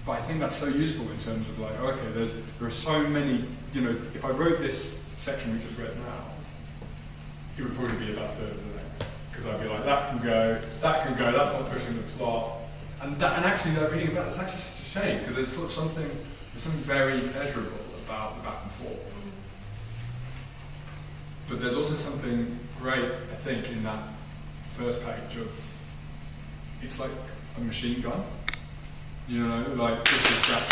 But I think that's so useful in terms of like, okay, there are so many, if I wrote this section we just read now, it would probably be about a third of the length. Because I'd be like, that can go, that's not pushing the plot. And actually, reading about it's actually such a shame, because there's sort of something very pleasurable about the back and forth. But there's also something great, I think, in that first page of, it's like a machine gun. Like this is Jack's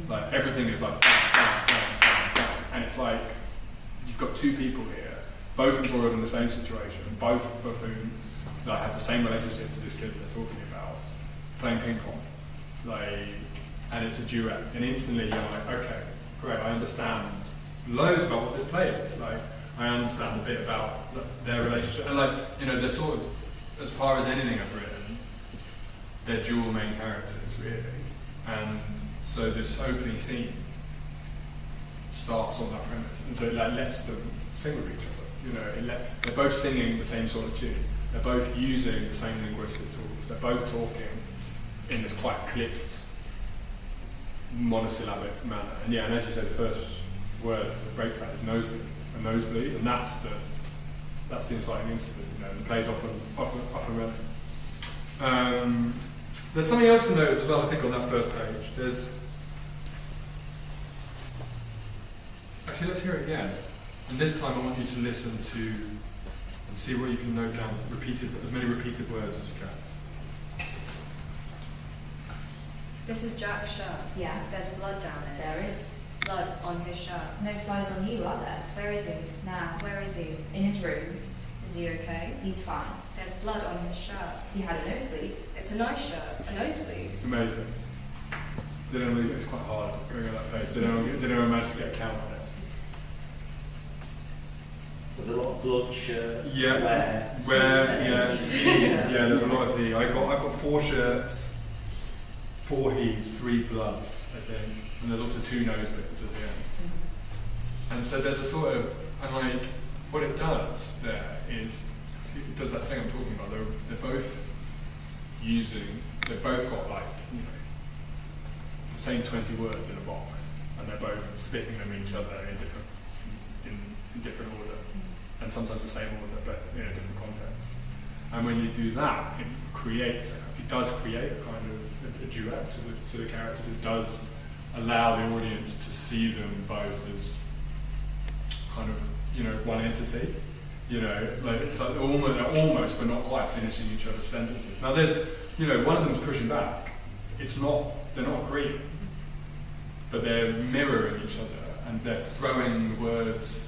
like everything is like bang, bang, bang, bang, bang. And it's like you've got two people here, both embroiled in the same situation, both of whom have the same relationship to this kid that they're talking about, playing ping pong. And it's a duet. And instantly you're like, okay, great, I understand loads about what this play is. Like I understand a bit about their relationship. And they're sort of, as far as anything I've written, they're dual main characters, really. And so this opening scene starts on that premise. And so it lets them sing with each other. They're both singing the same sort of tune. They're both using the same linguistic tools. They're both talking in this quite clipped, monosyllabic manner. And as you said, the first word that breaks that is nosebleed. A nosebleed, and that's the inciting incident. The play's often running. There's something else to notice as well, I think, on that first page. Actually, let's hear it again. And this time I want you to listen to and see what you can note down, as many repeated words as you can. This is Jack's shirt. Yeah. There's blood down it. There is. Blood on his shirt. No flies on you, are there? Where is he? Now. Where is he? In his room. Is he okay? He's fine. There's blood on his shirt. He had a nosebleed. It's a nice shirt. A nosebleed. Amazing. it's quite hard going at that pace. Did anyone manage to get a count on it? There's a lot of blood, shirt, yeah, there's a lot of I've got 4 shirts, 4 he's, 3 bloods, I think, and there's also 2 nosebits at the end. And so there's a sort of, and like, what it does there is, it does that thing I'm talking about. They've both got like, you know, the same 20 words in a box, and they're both spitting them at each other in different order. And sometimes the same order, but in a different context. And when you do that, it does create a kind of a duet to the characters. It does allow the audience to see them both as kind of, you know, one entity. You know, like it's like almost, but not quite finishing each other's sentences. Now there's, you know, one of them's pushing back. They're not agreeing, but they're mirroring each other, and they're throwing words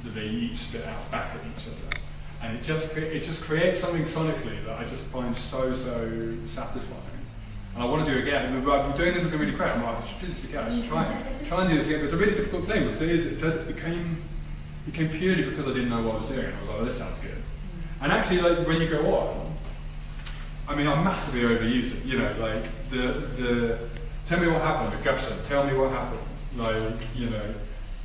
that they each spit out back at each other, and it just creates something sonically that I just find so satisfying, and I want to do again. And I'm doing this has been really crap. I'm like, I should do this again. I should try and do this again. But it's a really difficult thing because it became purely because I didn't know what I was doing. I was like, oh, this sounds good. And actually, like when you go on, I mean, I massively overuse it. You know, like the tell me what happened, the gusher. Tell me what happened. Like, you know.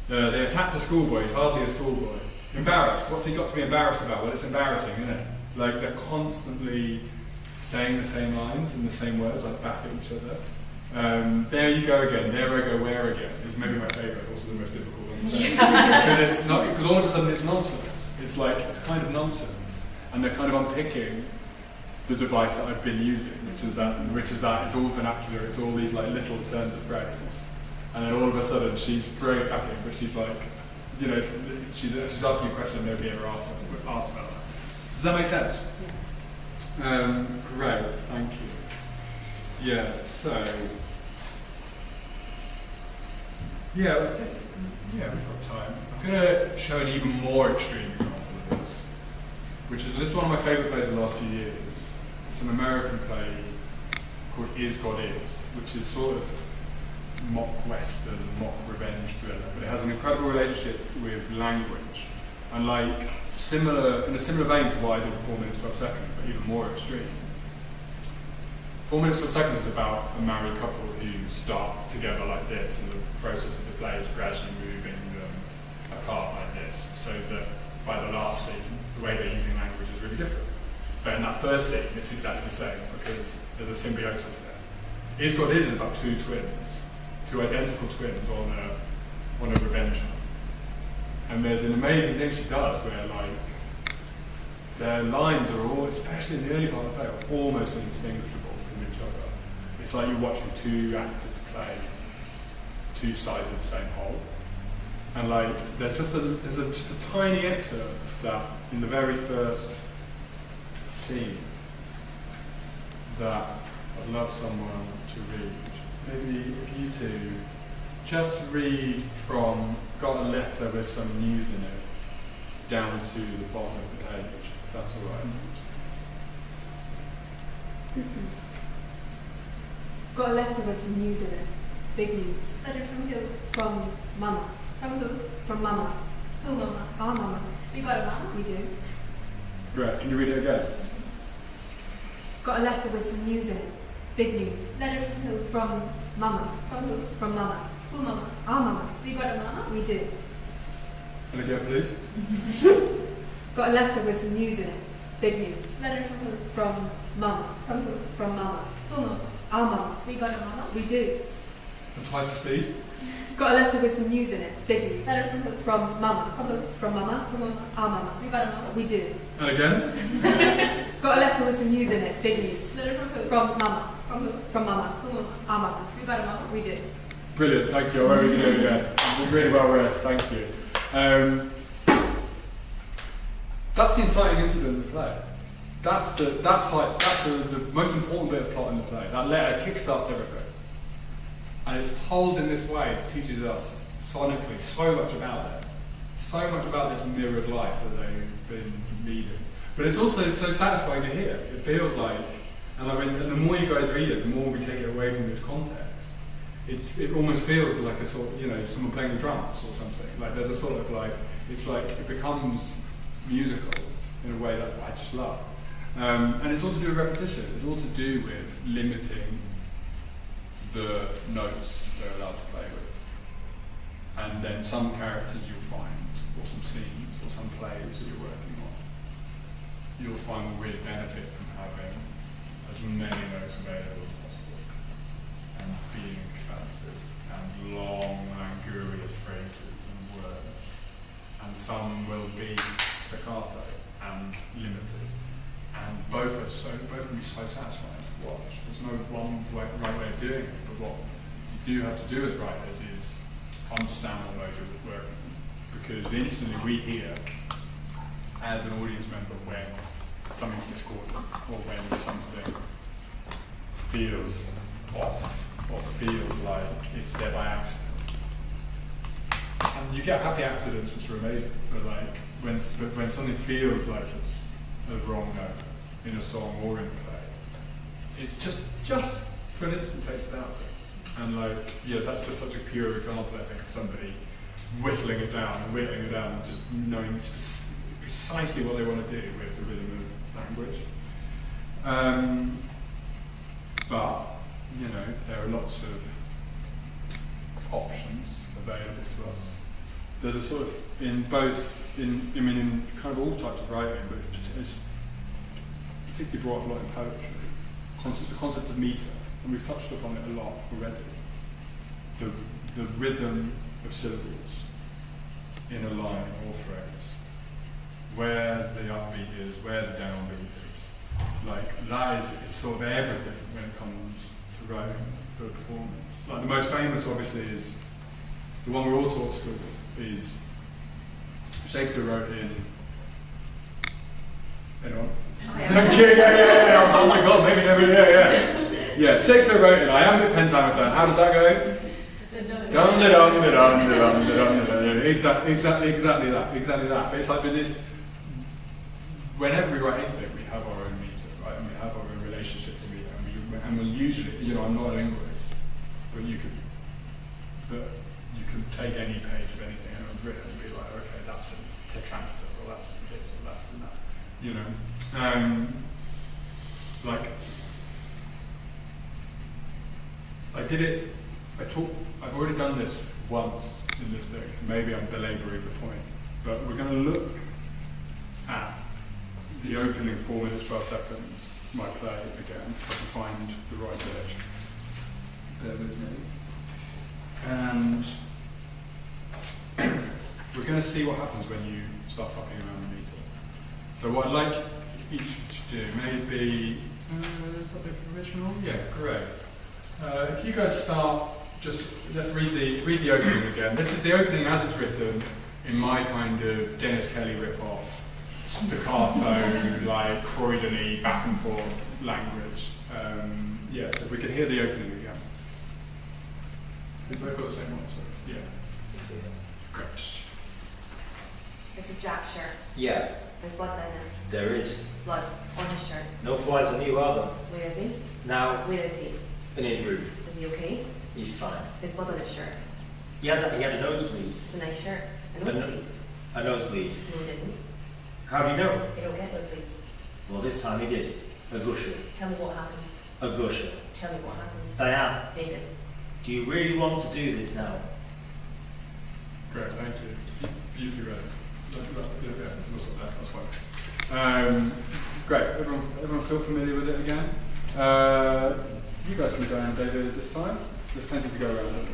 They attacked a schoolboy, he's hardly a schoolboy. Embarrassed, what's he got to be embarrassed about? Well, it's embarrassing, isn't it? Like, they're constantly saying the same lines and the same words, like back at each other. There you go again, there I go, where again, is maybe my favourite, also the most difficult one to say. Because all of a sudden it's nonsense. It's like, it's kind of nonsense. And they're kind of unpicking the device that I've been using, which is that it's all vernacular, it's all these like little turns of phrase. And then all of a sudden she's throwing it back in, but she's like, you know, she's asking a question nobody ever asked about that. Does that make sense? Yeah. Great, thank you. Yeah, so, yeah, I think, yeah, we've got time. I'm going to show an even more extreme example of this, which is one of my favourite plays of the last few years. It's an American play called Is God Is, which is sort of mock western, mock revenge thriller, but it has an incredible relationship with language, and like in a similar vein to what I did with 4 minutes 12 seconds, but even more extreme. 4 minutes 12 seconds is about a married couple who start together like this, and the process of the play is gradually moving them apart like this, so that by the last scene, the way they're using language is really different. But in that first scene, it's exactly the same because there's a symbiosis there. Is God Is about 2 twins. 2 identical twins on a revenge hunt. And there's an amazing thing she does where like their lines are all, especially in the early part of the play, are almost indistinguishable from each other. It's like you're watching 2 actors play 2 sides of the same whole. And like there's just a tiny excerpt that in the very first scene that I'd love someone to read. Maybe if you two just read from got a letter with some news in it down to the bottom of the page, if that's all right. Got a letter with some news in it. Big news. Letter from who? From Mama. From who? From Mama. Who, Mama? Our Mama. We got a mama? We do. Great, can you read it again? Got a letter with some news in it. Big news. Letter from who? From Mama. From who? From Mama. Who, Mama? Our Mama. We got a mama? We do. And again, please. Got a letter with some news in it. Big news. Letter from who? From Mama. From who? From Mama. Who, Mama? Our Mama. We got a mama? We do. And twice the speed. Got a letter with some news in it. Big news. Letter from who? From Mama. From who? From Mama. Who, Mama? Our Mama. We got a mama? We do. And again. Got a letter with some news in it. Big news. Letter from who? From Mama. From who? From Mama. Who, Mama? Our Mama. We got a mama? We do. Brilliant, thank you. I won't read it again. Really well read, thank you. That's the inciting incident in the play. That's the most important bit of plot in the play. That letter kickstarts everything. And it's told in this way that teaches us sonically so much about it. So much about this mirrored life that they've been leading. But it's also so satisfying to hear. It feels like, and the more you guys read it, the more we take it away from its context. it almost feels like a sort of, someone playing the drums or something. Like there's a sort of like, it's like it becomes musical in a way that I just love. And it's all to do with repetition. It's all to do with limiting the notes they're allowed to play with. And then some characters you'll find, or some scenes, or some plays that you're working on, you'll find a weird benefit from having as many notes available as possible, and being expansive, and long, languorous phrases and words. And some will be staccato and limited. And both can be so satisfying to watch. There's no one right way of doing it, but what you do have to do as writers is understand what mode you're working in. Because instantly we hear, as an audience member, when something's discordant, or when something feels off, or feels like it's there by accident. And you get happy accidents, which are amazing, but like when something feels like it's a wrong note in a song or in a play, it just for an instant takes it out of it. And like, that's just such a pure example, I think, of somebody whittling it down, and just knowing precisely what they want to do with the rhythm of language. But, there are lots of options available to us. There's a sort of, in kind of all types of writing, but it's particularly brought up a lot in poetry, the concept of meter, and we've touched upon it a lot already. The rhythm of syllables in a line or phrase, where the upbeat is, where the downbeat is. Like, that is sort of everything when it comes to writing for a performance. Like, the most famous, obviously, is the one we're all taught at school, is Shakespeare wrote in. Anyone? Thank you, yeah. I was, oh my god, maybe never, yeah. Shakespeare wrote in iambic pentameter. How does that go? Dum da dum da dum da dum da dum da dum. Exactly that. But it's like whenever we write anything, we have our own meter, right? And we have our own relationship to meter, and we usually, I'm not a linguist, but you could take any page of anything anyone's written and be like, okay, that's a tetrameter, or that's this, or that's and that. I've already done this once in this thing, so maybe I'm belaboring the point, but we're going to look at the opening 4 minutes, 12 seconds, my play again, if I can find the right bit. Bear with me. And we're going to see what happens when you start fucking around the meter. So what I'd like each to do, maybe, is that the original? Yeah, great. If you guys start, let's read the opening again. This is the opening as it's written in my kind of Dennis Kelly rip-off, staccato, like Croydon-y, back and forth language. So if we can hear the opening again. Have they got the same one? So, yeah. Great. This is Jack's shirt. Yeah. There's blood down there. There is. Blood on his shirt. No flies on you, are there? Where is he? Now, Where is he? in his room. Is he okay? He's fine. There's blood on his shirt. He had a nosebleed. It's a nice shirt. A nosebleed. A nosebleed. No, he didn't. How do you know? You don't get nosebleeds. Well, this time he did. A gusher. Tell me what happened. A gusher. Tell me what happened. Diane, David. do you really want to do this now? Great, thank you. Beautifully read. Yeah, we'll stop there, that's fine. Great, everyone feel familiar with it again? You guys can go around David this time. There's plenty to go around.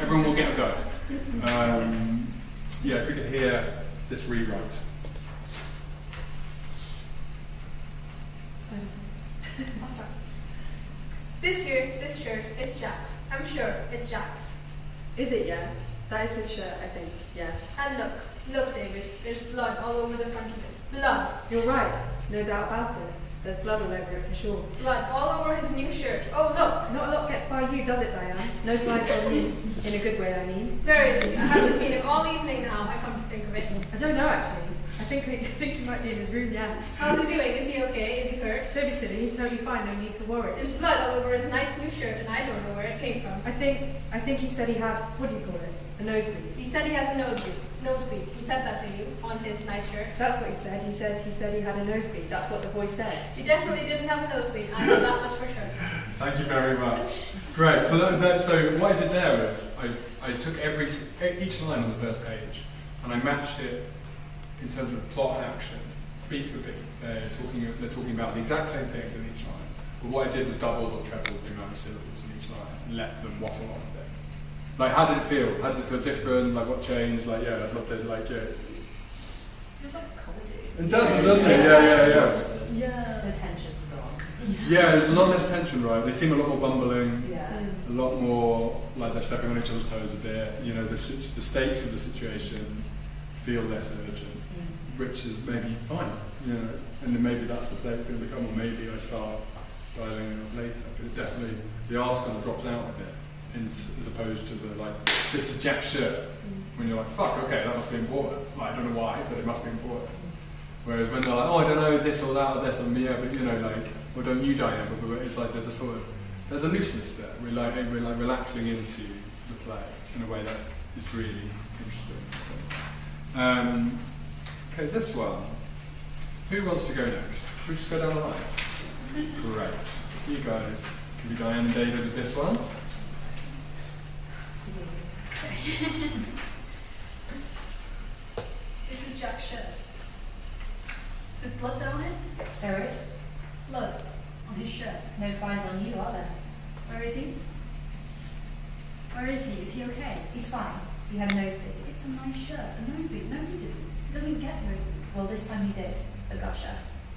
Everyone will get a go. If we could hear this rewrite. This shirt, it's Jack's. I'm sure it's Jack's. Is it, yeah? That is his shirt, I think, yeah. And look, David, there's blood all over the front of it. Blood. You're right, no doubt about it. There's blood all over it for sure. Blood all over his new shirt. Oh, look. Not a lot gets by you, does it, Diane? No flies on you. In a good way, I mean. Where is he? I haven't seen him all evening now, I come to think of it. I don't know, actually. I think he might be in his room, yeah. How's he doing? Is he okay? Is he hurt? Don't be silly, he's totally fine, no need to worry. There's blood all over his nice new shirt, and I don't know where it came from. I think he said he had, what do you call it? A nosebleed. He said he has a nosebleed. He said that to you on his nice shirt. That's what he said. He said he had a nosebleed. That's what the boy said. He definitely didn't have a nosebleed. I know that much for sure. Thank you very much. Great. So what I did there was I took each line on the first page and I matched it in terms of plot and action, beat for beat. They're talking about the exact same things in each line. But what I did was doubled or trebled the amount of syllables in each line and let them waffle on a bit. Like, how did it feel? How does it feel different? Like, what changed? Like, yeah, I'd love to, like, yeah. It's like a comedy. It doesn't it? Yeah. Yeah. The tension's gone. Yeah, there's a lot less tension, right? They seem a lot more bumbling. Yeah. A lot more like they're stepping on each other's toes a bit. You know, the stakes of the situation feel less urgent, which is maybe fine. You know, and then maybe that's the play it's going to become, or maybe I start dialing it up later. But it definitely, the arse kind of drops out of it, as opposed to the like, this is Jack's shirt. When you're like, fuck, okay, that must be important. Like, I don't know why, but it must be important. Whereas when they're like, oh, I don't know this or that or this or Mia, but you know, like, well, don't you, Diane? But it's like there's a looseness there. We're like relaxing into the play in a way that is really interesting. Okay, this one. Who wants to go next? Should we just go down the line? Great. You guys can be Diane and David with this one. This is Jack's shirt. There's blood down it. There is. Blood on his shirt. No flies on you, are there? Where is he? Where is he? Is he okay? He's fine. He had a nosebleed. It's a nice shirt. A nosebleed. No, he didn't. He doesn't get nosebleed. Well, this time he did. A gusher.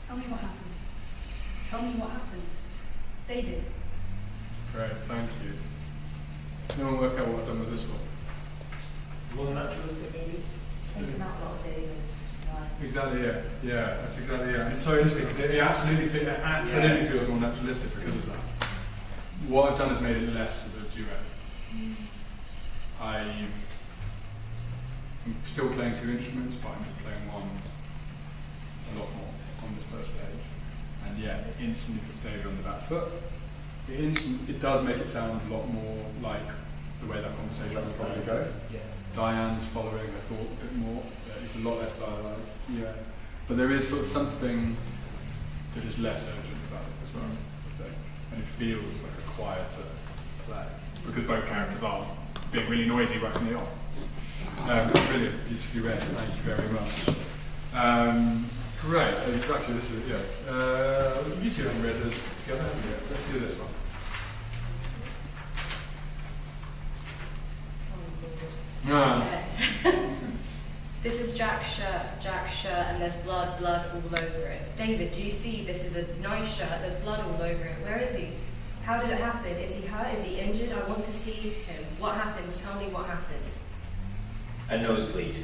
Tell me what happened. Tell me what happened. David. Great, thank you. No one work out what I've done with this one. More naturalistic, maybe? Thinking out a lot of David's slides. Exactly, yeah, that's exactly it. It's so interesting because it absolutely feels more naturalistic because of that. What I've done is made it less of a duet. I'm still playing two instruments, but I'm just playing one a lot more on this first page. And yeah, it instantly puts David on the back foot. It does make it sound a lot more like the way that conversation would probably go. Yeah. Diane's following her thought a bit more. It's a lot less stylized, yeah. But there is sort of something that is less urgent about it as well, I think. And it feels like a quieter play because both characters are being really noisy right from the off. Brilliant, beautifully read. Thank you very much. Great. Actually, this is you two haven't read this together, haven't you? Let's do this one. This is Jack's shirt, and there's blood all over it. David, do you see this is a nice shirt, there's blood all over it. Where is he? How did it happen? Is he hurt? Is he injured? I want to see him. What happened? Tell me what happened. A nosebleed.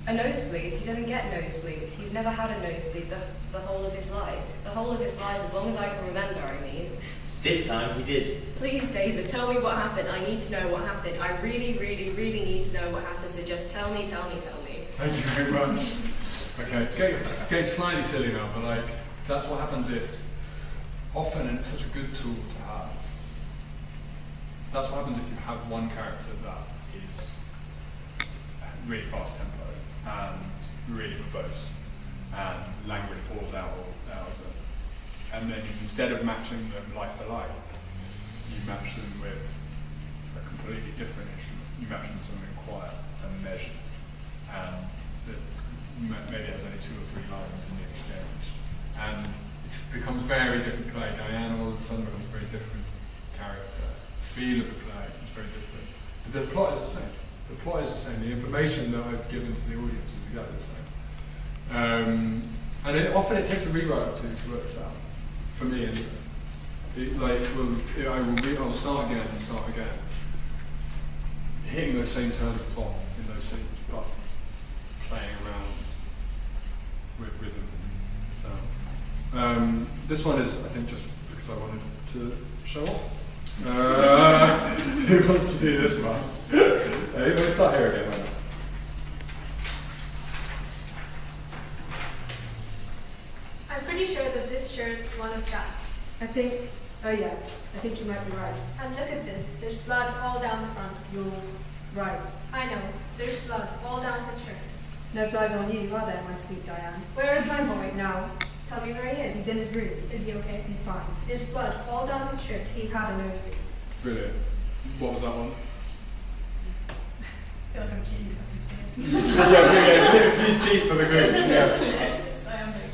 A nosebleed? He doesn't get nosebleeds. He's never had a nosebleed the whole of his life. The whole of his life, as long as I can remember, I mean. This time he did. Please, David, tell me what happened. I need to know what happened. I really, really, really need to know what happened, so just tell me. Thank you very much. Okay, it's getting slightly silly now, but like, that's what happens if, often, and it's such a good tool to have, that's what happens if you have one character that is really fast tempo and really verbose, and language pours out of them. And then instead of matching them like for like, you match them with a completely different instrument. You match them with something quiet and measured, and that maybe has only 2 or 3 lines in the exchange. And it becomes a very different play. Diana all of a sudden becomes a very different character. The feel of the play is very different. But the plot is the same. The plot is the same. The information that I've given to the audience is exactly the same. And often it takes a rewrite or two to work this out. For me, anyway. I will start again and start again. Hitting those same terms of plot in those scenes, but playing around with rhythm and sound. This one is, I think, just because I wanted to show off. Who wants to do this one? Let's start here again, right? pretty sure that this shirt's one of Jack's. I think, oh yeah, I think you might be right. And look at this, there's blood all down the front. You're right. I know, there's blood all down his shirt. No flies on you, are there, my sweet Diane? Where is my boy? Now, Tell me where he he's is. in his room. Is he okay? He's fine. There's blood all down his shirt. He had a nosebleed. Brilliant. What was that one? I feel like I'm cheating because I can see it. Yeah, please cheat for the group. Yeah.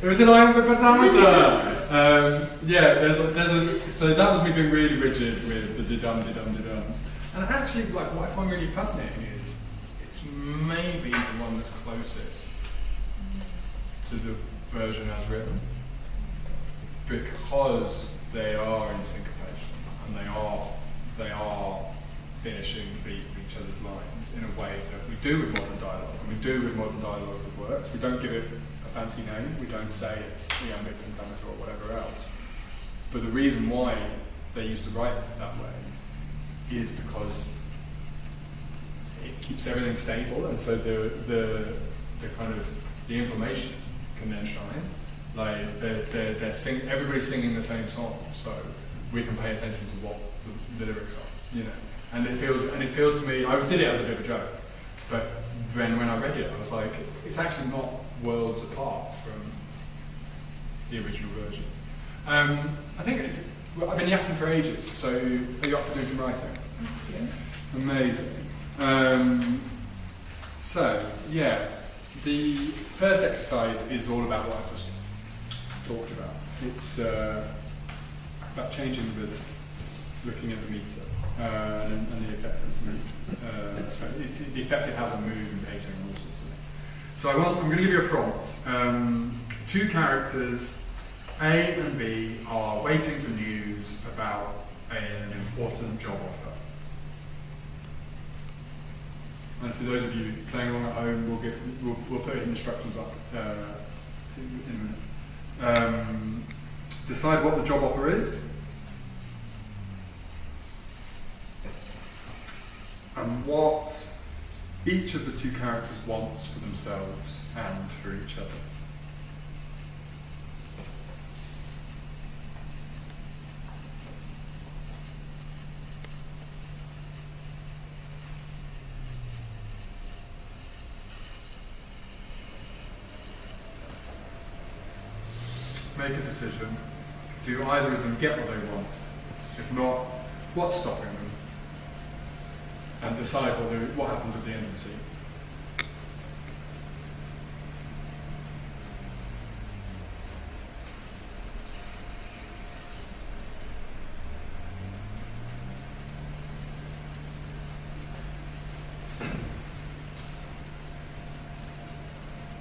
It was an iambic pentameter. Yeah, so that was me being really rigid with the dum-de-dum-de-dums. And actually, like, what I find really fascinating is it's maybe the one that's closest to the version as written, because they are in syncopation and they are finishing the beat of each other's lines in a way that we do with modern dialogue, and we do with modern dialogue that works. We don't give it a fancy name. We don't say it's iambic pentameter or whatever else. But the reason why they used to write it that way is because it keeps everything stable, and so the kind of the information can then shine. Like everybody's singing the same song, so we can pay attention to what the lyrics are, you know. And it feels to me, I did it as a bit of a joke, but when I read it, I was like, it's actually not worlds apart from the original version. I think I've been yakking for ages, so are you up for doing some writing? Yeah. Amazing. So, yeah, the first exercise is all about what I've just talked about. It's about changing the rhythm, looking at the meter, and the effect of move. The effect it has on mood and pacing and all sorts of things. So I'm going to give you a prompt. Two characters, A and B, are waiting for news about an important job offer. And for those of you playing along at home, we'll put instructions up in a minute. Decide what the job offer is, and what each of the two characters wants for themselves and for each other. Make a decision. Do either of them get what they want? If not, what's stopping them? And decide what happens at the end of the scene.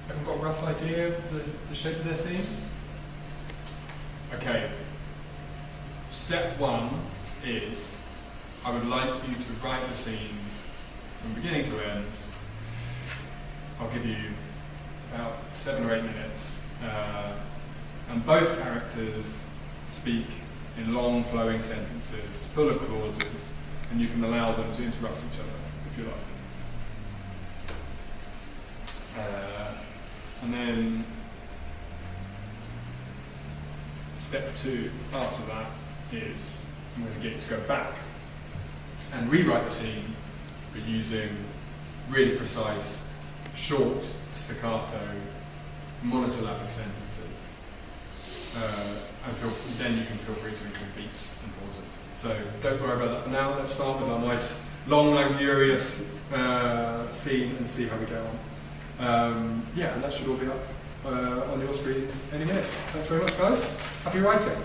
Everyone got a rough idea of the shape of their scene? Okay. Step one is I would like you to write the scene from beginning to end. I'll give you about 7 or 8 minutes. And both characters speak in long flowing sentences, full of clauses, and you can allow them to interrupt each other if you like. And then step 2 after that is I'm going to get you to go back and rewrite the scene, but using really precise, short, staccato, monosyllabic sentences. And then you can feel free to include beats and pauses. So don't worry about that for now. Let's start with our nice, long, luxurious scene and see how we go on. Yeah, and that should all be up on your screens any minute. Thanks very much, guys. Happy writing.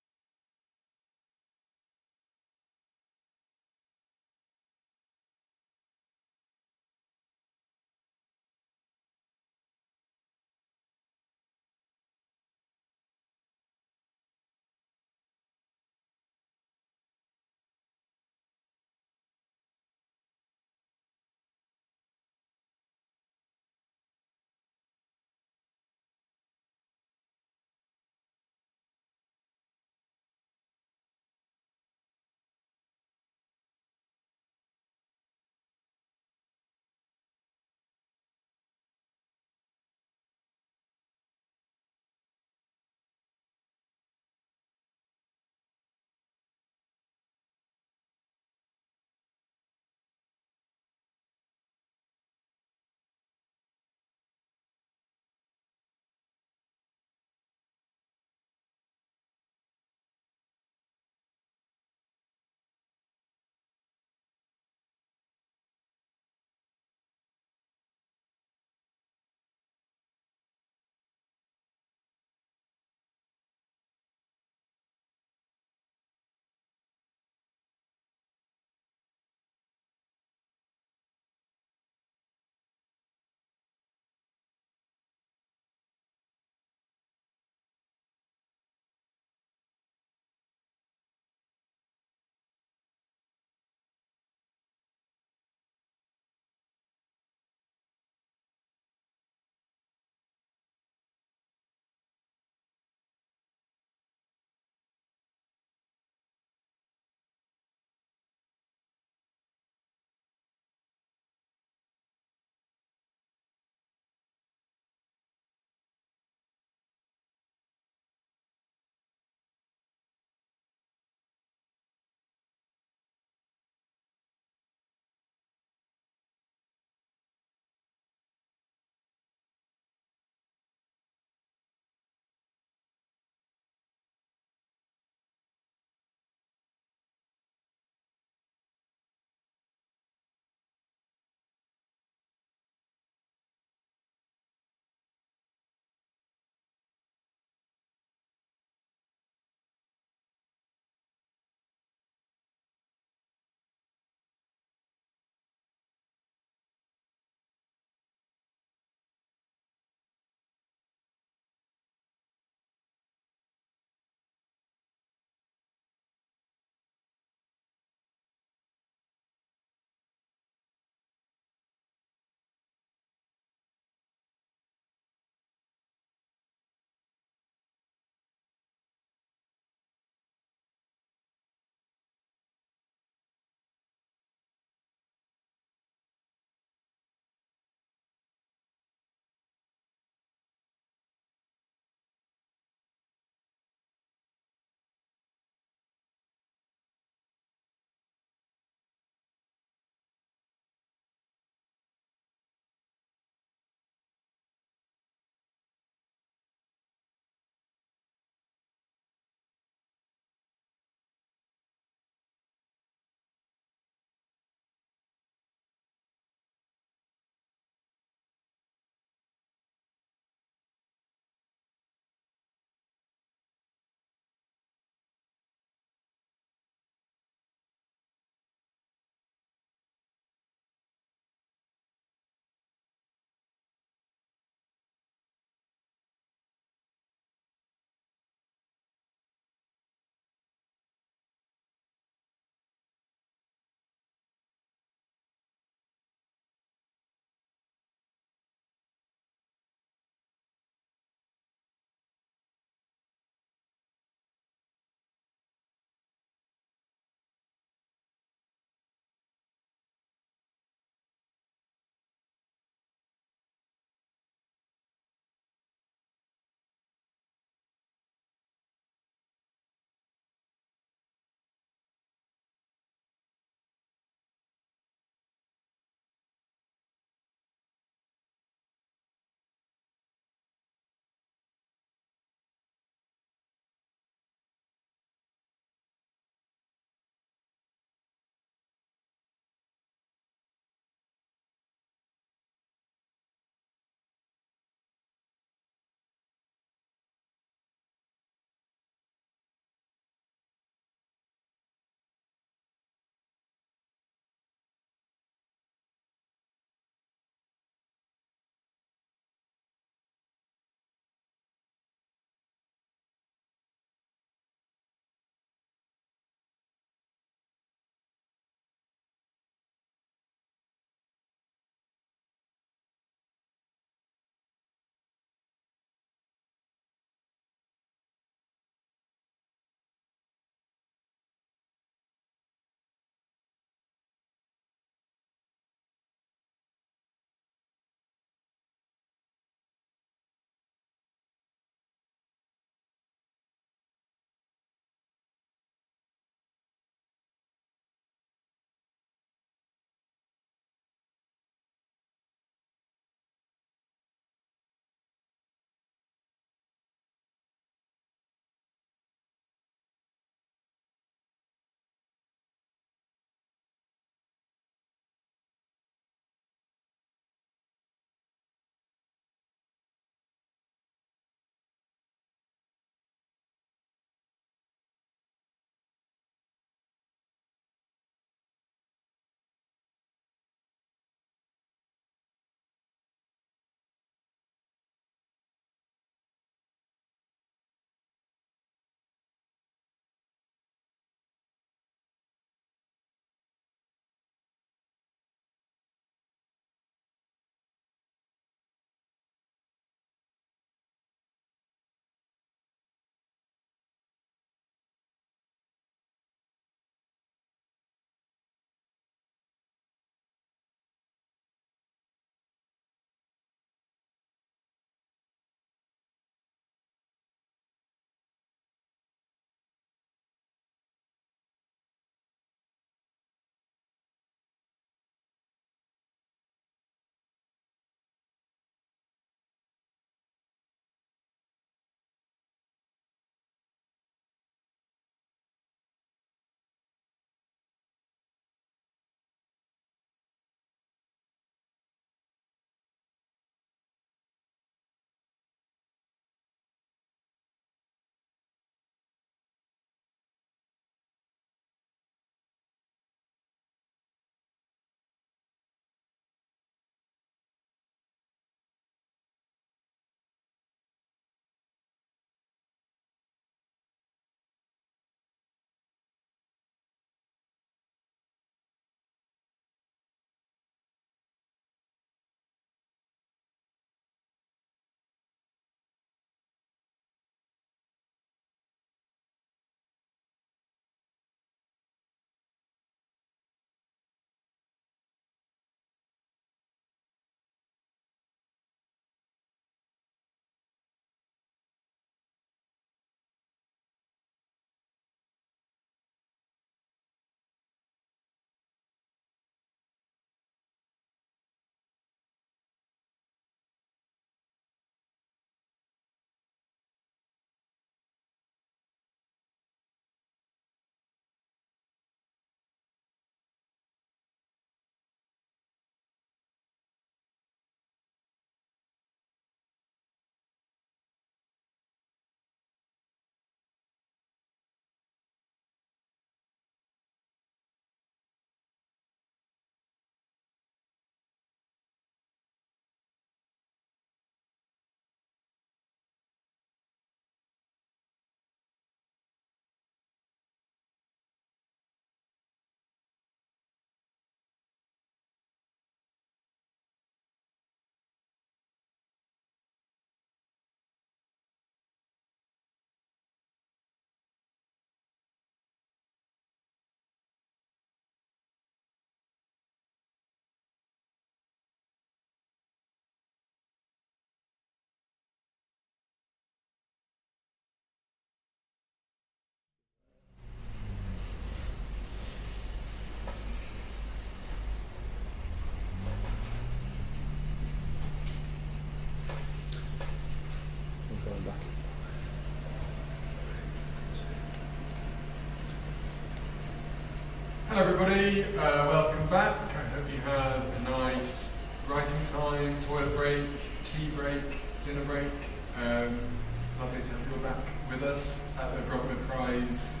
Hello everybody, welcome back. I hope you had a nice writing time, toilet break, tea break, dinner break. Lovely to have you all back with us at the Bruntwood Prize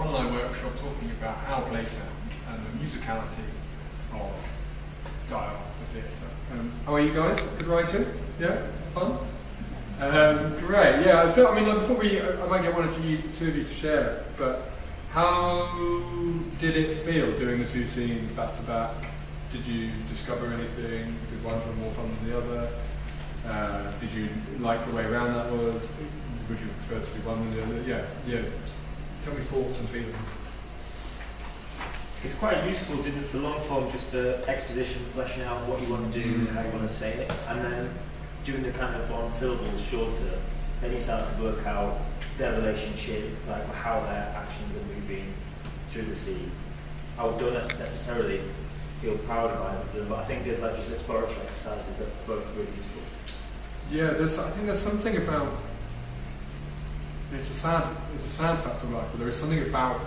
online workshop talking about how play sound and the musicality of dialogue for theatre. How are you guys? Good writing? Yeah? Fun? Great, yeah. I mean, before I might get one or two of you to share, but how did it feel doing the two scenes back to back? Did you discover anything? Did one feel more fun than the other? Did you like the way around that was? Would you prefer to do one than the other? Yeah. Tell me thoughts and feelings. It's quite useful, didn't the long form, just the exposition, fleshing out what you want to do and how you want to say it, and then doing the kind of one syllable shorter, then you start to work out their relationship, like how their actions are moving through the scene. I don't necessarily feel proud about it, but I think there's like just exploratory exercises that are both really useful. Yeah, I think there's something about it's a sad fact of life, but there is something about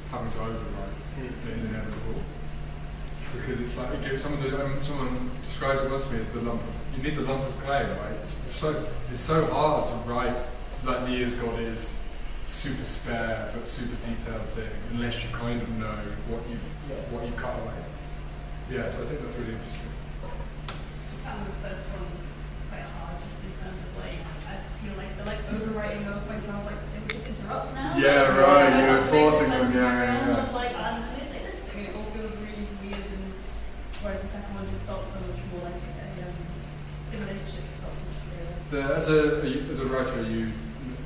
having to overwrite that is inevitable. Because it's like someone described it once to me as you need the lump of clay, right? It's so hard to write like the Is God Is super spare but super detailed thing unless you kind of know what you've cut away. Yeah, so I think that's really interesting. I found the first one quite hard just in terms of like I feel like they're like overwriting over points and I was like, they would just interrupt now. Yeah, right, you're forcing them, yeah. I was like, I'm going to say this thing, and it all feels really weird, and whereas the second one just felt so much more like the relationship just felt so much clearer. As a writer, are you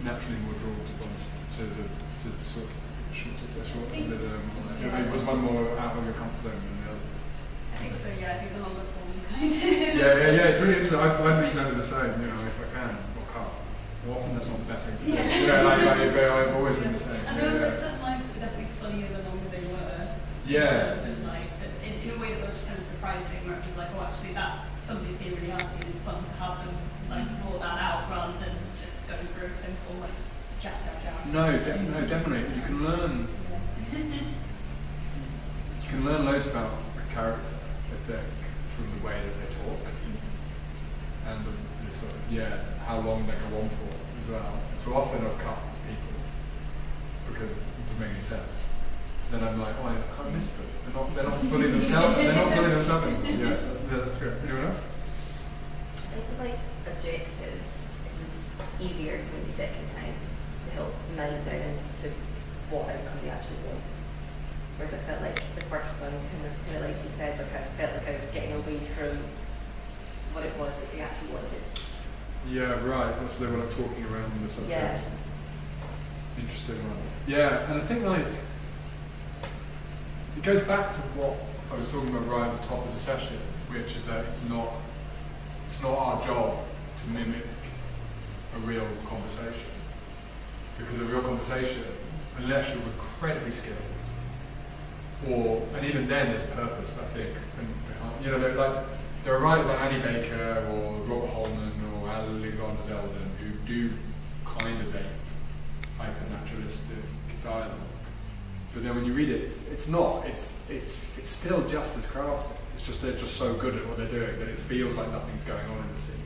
naturally more drawn to the sort of short rhythm? Was one more out of your comfort zone than the other? I think so, yeah. I think the longer form kind of. Yeah. It's really interesting. I'd be exactly the same. If I can or can't. Well, often that's not the best thing to do. I've always been the same. And there was like certain lines that were definitely funnier the longer they were. Yeah. And like in a way that was kind of surprising, where it was like, oh, actually, that somebody's being really arsy, and it's fun to have them like draw that out rather than just going for a simple like jab. No, definitely. You can learn. You can learn loads about a character, I think, from the way that they talk and the sort of how long they go on for as well. So often I've cut people because it doesn't make any sense. Then I'm like, I can't miss them. They're not fully themselves. They're not fully themselves anymore. Yeah, so that's great. Anyone else? I think with like objectives, it was easier for me the second time to help mine down into what outcome they actually want. Whereas I felt like the first one, kind of like you said, like I felt like I was getting away from what it was that they actually wanted. Yeah, right. So they were like talking around the subject. Yeah. Interesting one. Yeah, and I think like it goes back to what I was talking about right at the top of the session, which is that it's not our job to mimic a real conversation. Because a real conversation, unless you're incredibly skilled, and even then there's purpose, I think, behind, there are writers like Annie Baker or Robert Holman or Alexander Zeldin who do kind of a hyper-naturalistic dialogue. But then when you read it, it's not. It's still just as crafted. It's just they're just so good at what they're doing that it feels like nothing's going on in the scene.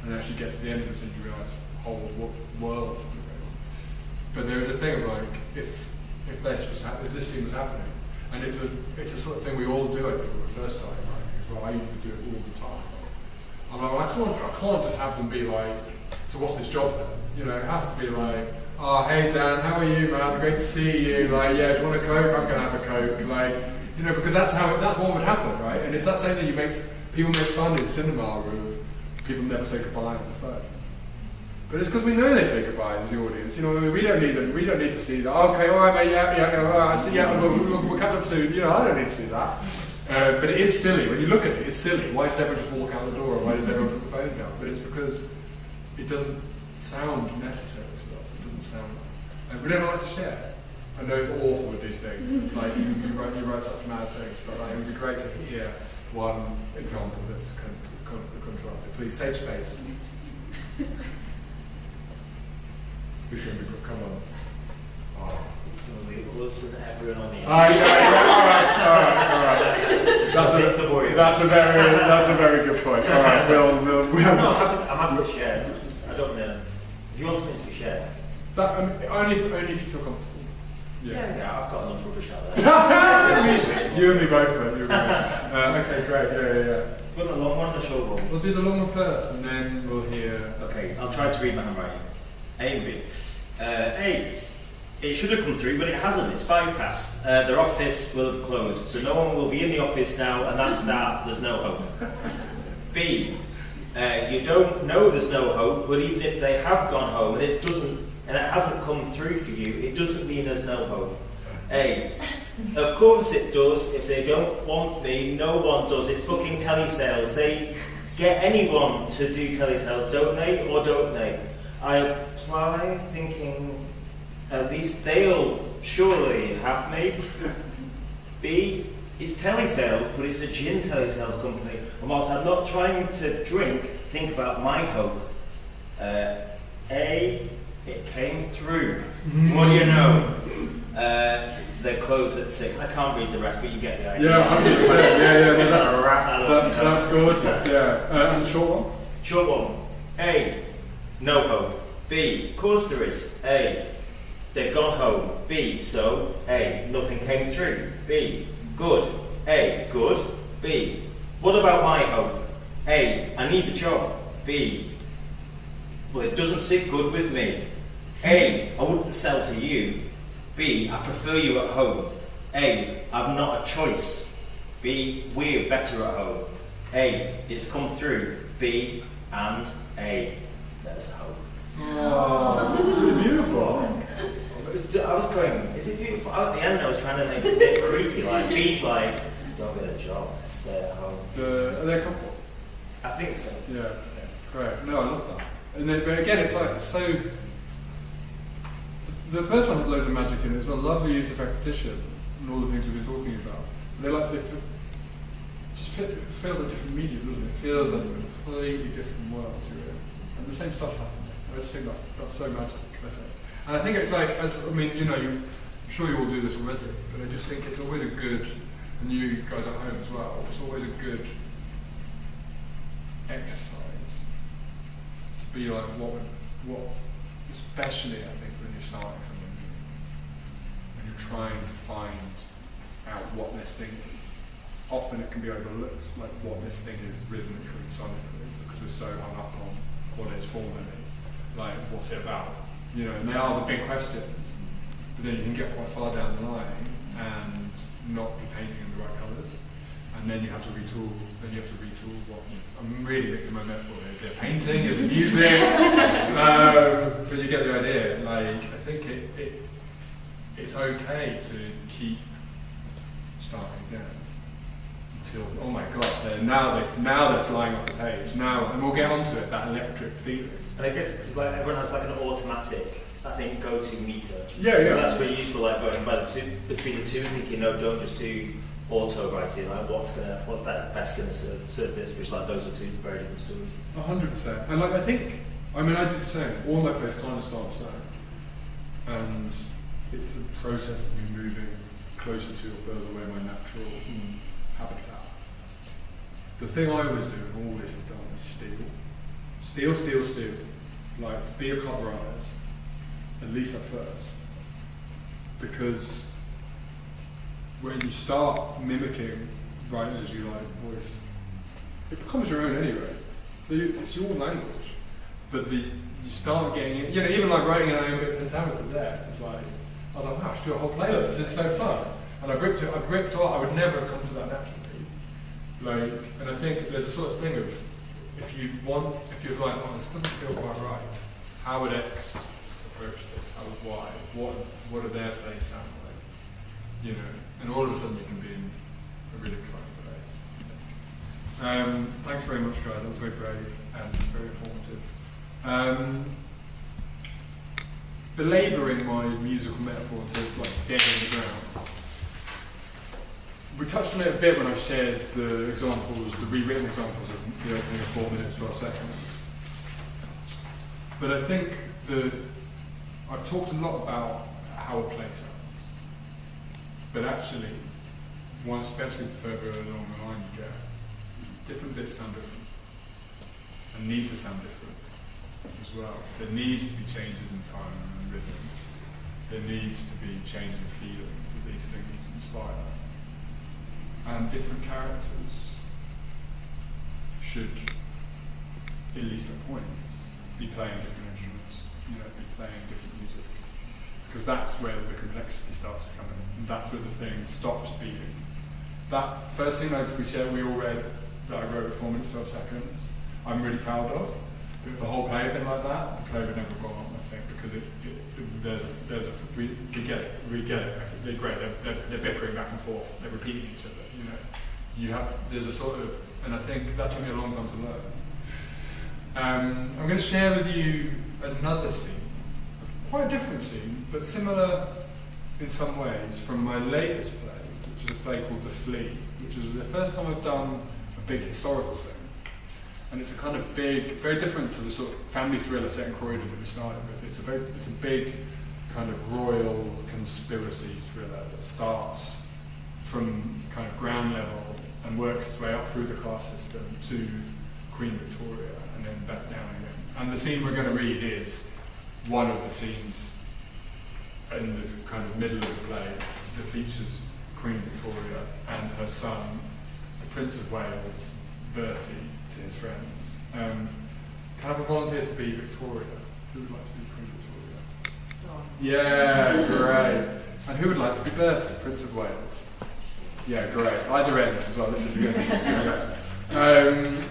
And then as you get to the end of the scene, you realise a whole world's going on. But there is a thing of like, if this scene was happening, and it's a sort of thing we all do, I think, when we first started writing. Well, I used to do it all the time. I'm like, well, I can't just have them be like, so what's this job then? It has to be like, oh, hey Dan, how are you, man? Great to see you. Like, yeah, do you want a Coke? I'm gonna have a Coke. Like, because that's what would happen, right? And it's that same thing people make fun in cinema of people never say goodbye on the phone. But it's because we know they say goodbye as the audience. We don't need to see that. Okay, all right, mate. Yeah. I see. Yeah, we'll catch up soon. I don't need to see that. But it is silly when you look at it. It's silly. Why does everyone just walk out the door? Or why does everyone put the phone down? But it's because it doesn't sound necessary to us. It doesn't sound like. We don't like to share. I know it's awful with these things. Like you write such mad things, but it would be great to hear one example that's contrasted. Please, safe space. Who's going to be? Come on. Oh. Personally, us and everyone on the All right. That's a very good point. All right, we'll No, I'm happy to share. I don't know. If you want something to share. that only if you feel comfortable. Yeah, I've got enough rubbish out there. You and me both, mate. Okay, great. Yeah. Put the long one and the short one. We'll do the long one first, and then we'll hear. Okay, I'll try to read my handwriting. A and B. A. It should have come through, but it hasn't. It's 5 past. Their office will have closed, so no one will be in the office now, and that's that. There's no hope. B. You don't know there's no hope, but even if they have gone home and it hasn't come through for you, it doesn't mean there's no hope. A. Of course it does. If they don't want me, no one does. It's fucking telesales. They get anyone to do telesales, don't they? Or don't they? I apply thinking at least they'll surely have me. B. It's telesales, but it's a gin telesales company. And whilst I'm not trying to drink, think about my hope. A. It came through. What do you know? They close at 6. I can't read the rest, but you get the idea. Yeah, 100%. That's gorgeous. Yeah. And the short one? Short one. A. No hope. B. Of course there is. A. They've gone home. B. So. A. Nothing came through. B. Good. A. Good. B. What about my hope? A. I need the job. B. Well, it doesn't sit good with me. A. I wouldn't sell to you. B. I prefer you at home. A. I've not a choice. B. We're better at home. A. It's come through. B. And A. There's hope. Oh, it's really beautiful. I was going, is it beautiful? At the end I was trying to make it a bit creepy, like B's like, don't get a job, stay at home. Are they a couple? I think so. Yeah. Great. No, I love that. And then, but again, it's like so. The first one had loads of magic in it. It's a lovely use of repetition and all the things we've been talking about. They're like it feels like a different medium, doesn't it? It feels like a completely different world to it, and the same stuff's happening. I just think that's so magic. I think. And I think it's like, I'm sure you all do this already, but I just think it's always a good, and you guys at home as well. It's always a good exercise to be like what, especially I think when you're starting something new, when you're trying to find out what this thing is. Often it can be overlooked, like what this thing is rhythmically, sonically, because we're so hung up on what it's formally, like what's it about, and they are the big questions, but then you can get quite far down the line and not be painting in the right colours, and then you have to retool, what, I'm really mixing my metaphor here, is it painting, is it music, but you get the idea, like, I think it's okay to keep starting again. Oh my god, now they're flying off the page. Now, and we'll get onto it, that electric feeling. And I guess because like everyone has like an automatic, I think, go-to meter. Yeah. So that's really useful, like going between the two and thinking, no, don't just do auto writing. Like what's best gonna serve this? Which like those are two very different stories. 100%. And like I do the same. All my plays kind of start the same, and it's a process of me moving closer to or further away my natural habitat. The thing I always do and always have done is steal. Like, be a cover artist, at least at first. Because when you start mimicking writers you like voice, it becomes your own anyway. It's your language. But you start getting it, even like writing an iambic pentameter there, it's like, I was like, wow, I should do a whole playlist, this is so fun. And I've ripped off, I would never have come to that naturally. Like, and I think there's a sort of thing of, if you're like, oh, this doesn't feel quite right, how would X approach this? How would Y? What are their plays sound like? And all of a sudden you can be in a really exciting place. Thanks very much, guys. That was very brave and very informative. Belabouring my musical metaphor to like dead in the ground. We touched on it a bit when I shared the examples, the rewritten examples of the opening of 4 minutes, 12 seconds. But I think I've talked a lot about how a play sounds. but actually, especially the further along the line you get, different bits sound different, and need to sound different as well. There needs to be changes in time and rhythm. There needs to be changes in feeling that these things inspire. And different characters should, at least at points, be playing different instruments, be playing different music. Because that's where the complexity starts to come in, and that's where the thing stops being. That first thing we all read, that I wrote at 4 minutes 12 seconds, I'm really proud of. But if the whole play had been like that, the play would never have gone on, I think, because we get it. They're great. They're bickering back and forth. They're repeating each other. There's a sort of, and I think that took me a long time to learn. I'm going to share with you another scene, quite a different scene, but similar in some ways from my latest play, which is a play called The Flea, which is the first time I've done a big historical thing. And it's a kind of big, very different to the sort of family thriller set in Croydon that we started with. It's a big kind of royal conspiracy thriller that starts from kind of ground level and works its way up through the class system to Queen Victoria and then back down again. And the scene we're going to read is one of the scenes in the kind of middle of the play that features Queen Victoria and her son, the Prince of Wales, Bertie, to his friends. Can I have a volunteer to be Victoria? Who would like to be Queen Victoria? Yeah, great. And who would like to be Bertie, Prince of Wales? Yeah, great. Either end as well. This is good.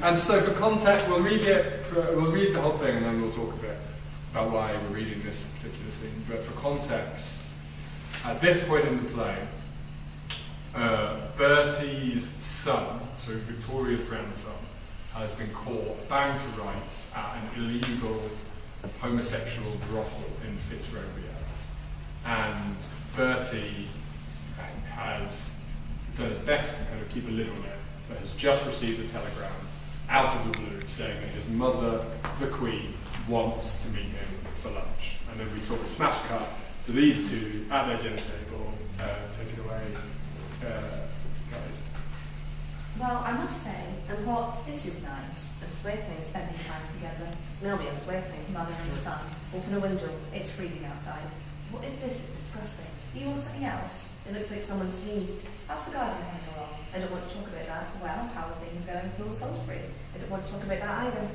And so for context, we'll read the whole thing, and then we'll talk a bit about why we're reading this particular scene. But for context, at this point in the play, Bertie's son, so Victoria's grandson, has been caught bound to rights at an illegal homosexual brothel in Fitzrovia. And Bertie has done his best to kind of keep a lid on it, but has just received a telegram out of the blue saying that his mother, the Queen, wants to meet him for lunch. And then we sort of smash cut to these two at their dinner table. Take it away, guys. Well, I must say, I'm hot. This is nice. I'm sweating, spending time together. Smell me, I'm sweating. Mother and son. Open a window. It's freezing outside. What is this? It's disgusting. Do you want something else? It looks like someone sneezed. How's the garden hanging along? I don't want to talk about that. Well, how are things going? Lord Salisbury. I don't want to talk about that either.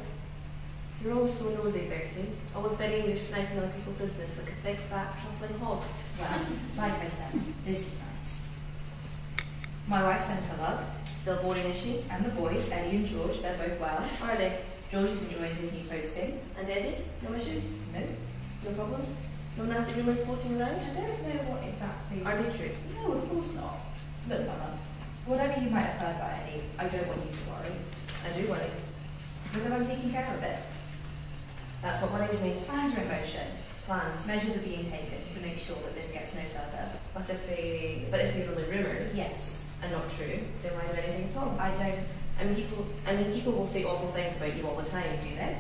You're always so nosy, Bertie. Always burying your snout in other people's business like a big, fat, truffling hog. Well, like I said, this is nice. My wife sends her love. Still boarding, is she? And the boys, Eddie and George, they're both well. Are they? George is enjoying his new posting. And Eddie? No issues? No. No problems? No nasty rumours floating around? I don't know what exactly. Are they true? No, of course not. Look, Mama, whatever you might have heard about Eddie, I don't want you to worry. I do worry. Whether I'm taking care of it. That's what worries me. Plans are in motion. Plans. Measures are being taken to make sure that this gets no further. But if they're only rumours, yes, and not true, then why do anything at all? I don't. I mean, people will say awful things about you all the time, do they?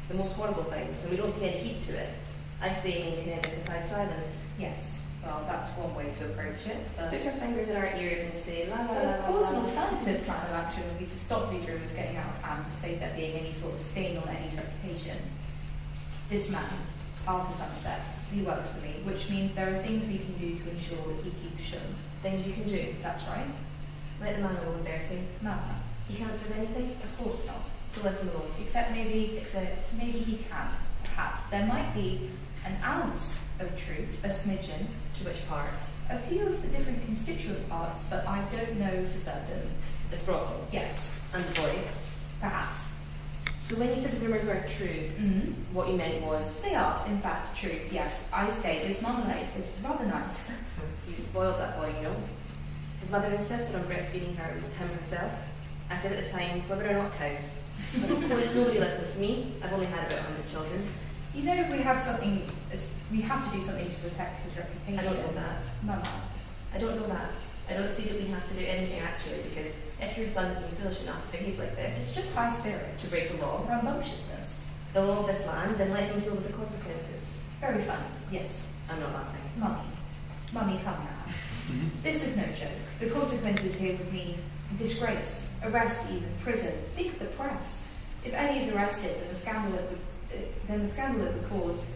The most horrible things, and we don't pay any heed to it. I say maintain a dignified silence. Yes. Well, that's one way to approach it. Put our fingers in our ears and say la la la. Of course, an alternative plan of action would be to stop these rumours getting out of hand, to save there being any sort of stain on Eddie's reputation. This man, Arthur Somerset, he works for me, which means there are things we can do to ensure that he keeps shum. Things you can do, that's right. Let the man alone, Bertie. No. He can't prove anything? Of course not. So let him alone. Except maybe he can. Perhaps. There might be an ounce of truth, a smidgen. To which part? A few of the different constituent parts, but I don't know for certain. This brothel? Yes. And the boys? Perhaps. So when you said the rumours were true, what you meant was... They are, in fact, true, yes. I say this marmalade is rather nice. You spoiled that boy, you know. His mother insisted on breastfeeding him herself. I said at the time, whether or not cows. But of course, nobody listens to me. I've only had about 100 children. You know, we have to do something to protect his reputation. I don't know that. Mama. I don't know that. I don't see that we have to do anything actually, because if your son's being foolish enough to behave like this, it's just high spirits. To break the law. Rambunctiousness. The law of this land, then let him deal with the consequences. Very funny. Yes. I'm not laughing. Mummy, come now. This is no joke. The consequences here would mean disgrace, arrest even, prison. Think of the press. If Eddie is arrested, then the scandal it would cause.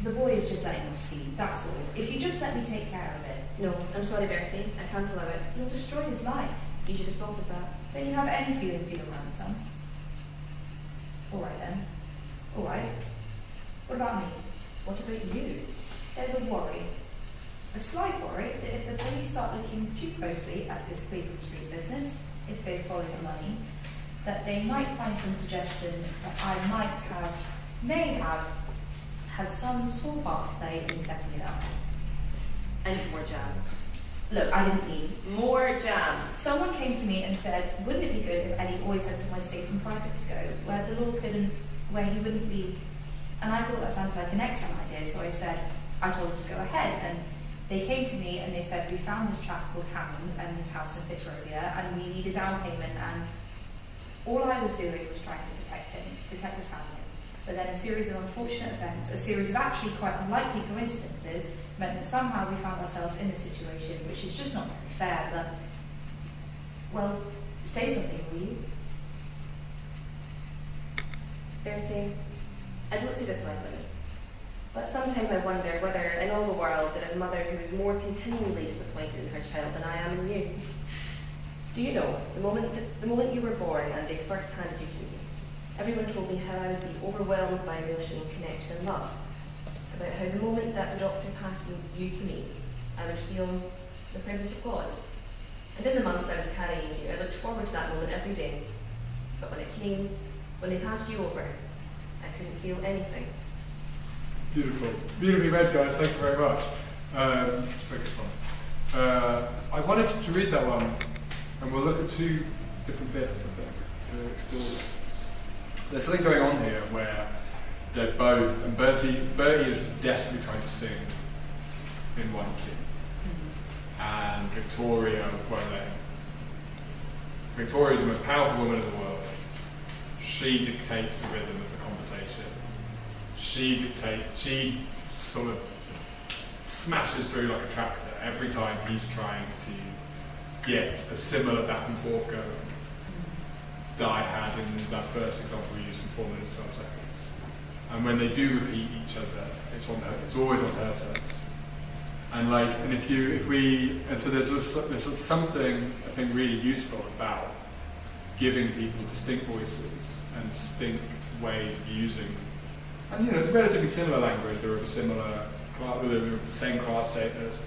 The boy is just letting off steam, that's all. If you just let me take care of it. No, I'm sorry, Bertie. I can't allow it. You'll destroy his life. You should have thought of that. Don't you have any feeling for your grandson? Alright then. Alright. What about me? What about you? There's a worry. A slight worry that if the police start looking too closely at this Cleveland Street business, if they follow the money, that they might find some suggestion that I may have had some small part to play in setting it up. And more jam. Look, I didn't mean. More jam. Someone came to me and said, wouldn't it be good if Eddie always had somewhere safe and private to go, where the law couldn't, where he wouldn't be. And I thought that sounded like an excellent idea, so I told them to go ahead. And they came to me and they said, we found this chap called Hammond and this house in Fitzrovia, and we need a down payment, and all I was doing was trying to protect him, protect the family. But then a series of unfortunate events, a series of actually quite unlikely coincidences, meant that somehow we found ourselves in this situation, which is just not very fair, but, well, say something, will you? Bertie, I don't see this lightly. But sometimes I wonder whether in all the world there is a mother who is more continually disappointed in her child than I am in you. Do you know, the moment you were born and they first handed you to me, everyone told me how I would be overwhelmed by emotion, connection and love. About how the moment that the doctor passed you to me, I would feel the presence of God. And in the months I was carrying you, I looked forward to that moment every day. But when it came, when they passed you over, I couldn't feel anything. Beautiful. Beautifully read, guys. Thank you very much. Focus on. I wanted to read that one, and we'll look at two different bits, I think, to explore it. There's something going on here where they're both, and Bertie is desperately trying to sing in one key, and Victoria won't let him. Victoria is the most powerful woman in the world. She dictates the rhythm of the conversation. She sort of smashes through like a tractor every time he's trying to get a similar back and forth going that I had in that first example we used from 4 minutes 12 seconds. And when they do repeat each other, it's always on her terms. And so there's something I think really useful about giving people distinct voices and distinct ways of using. And it's a relatively similar language. They're of a similar class, they're of the same class status.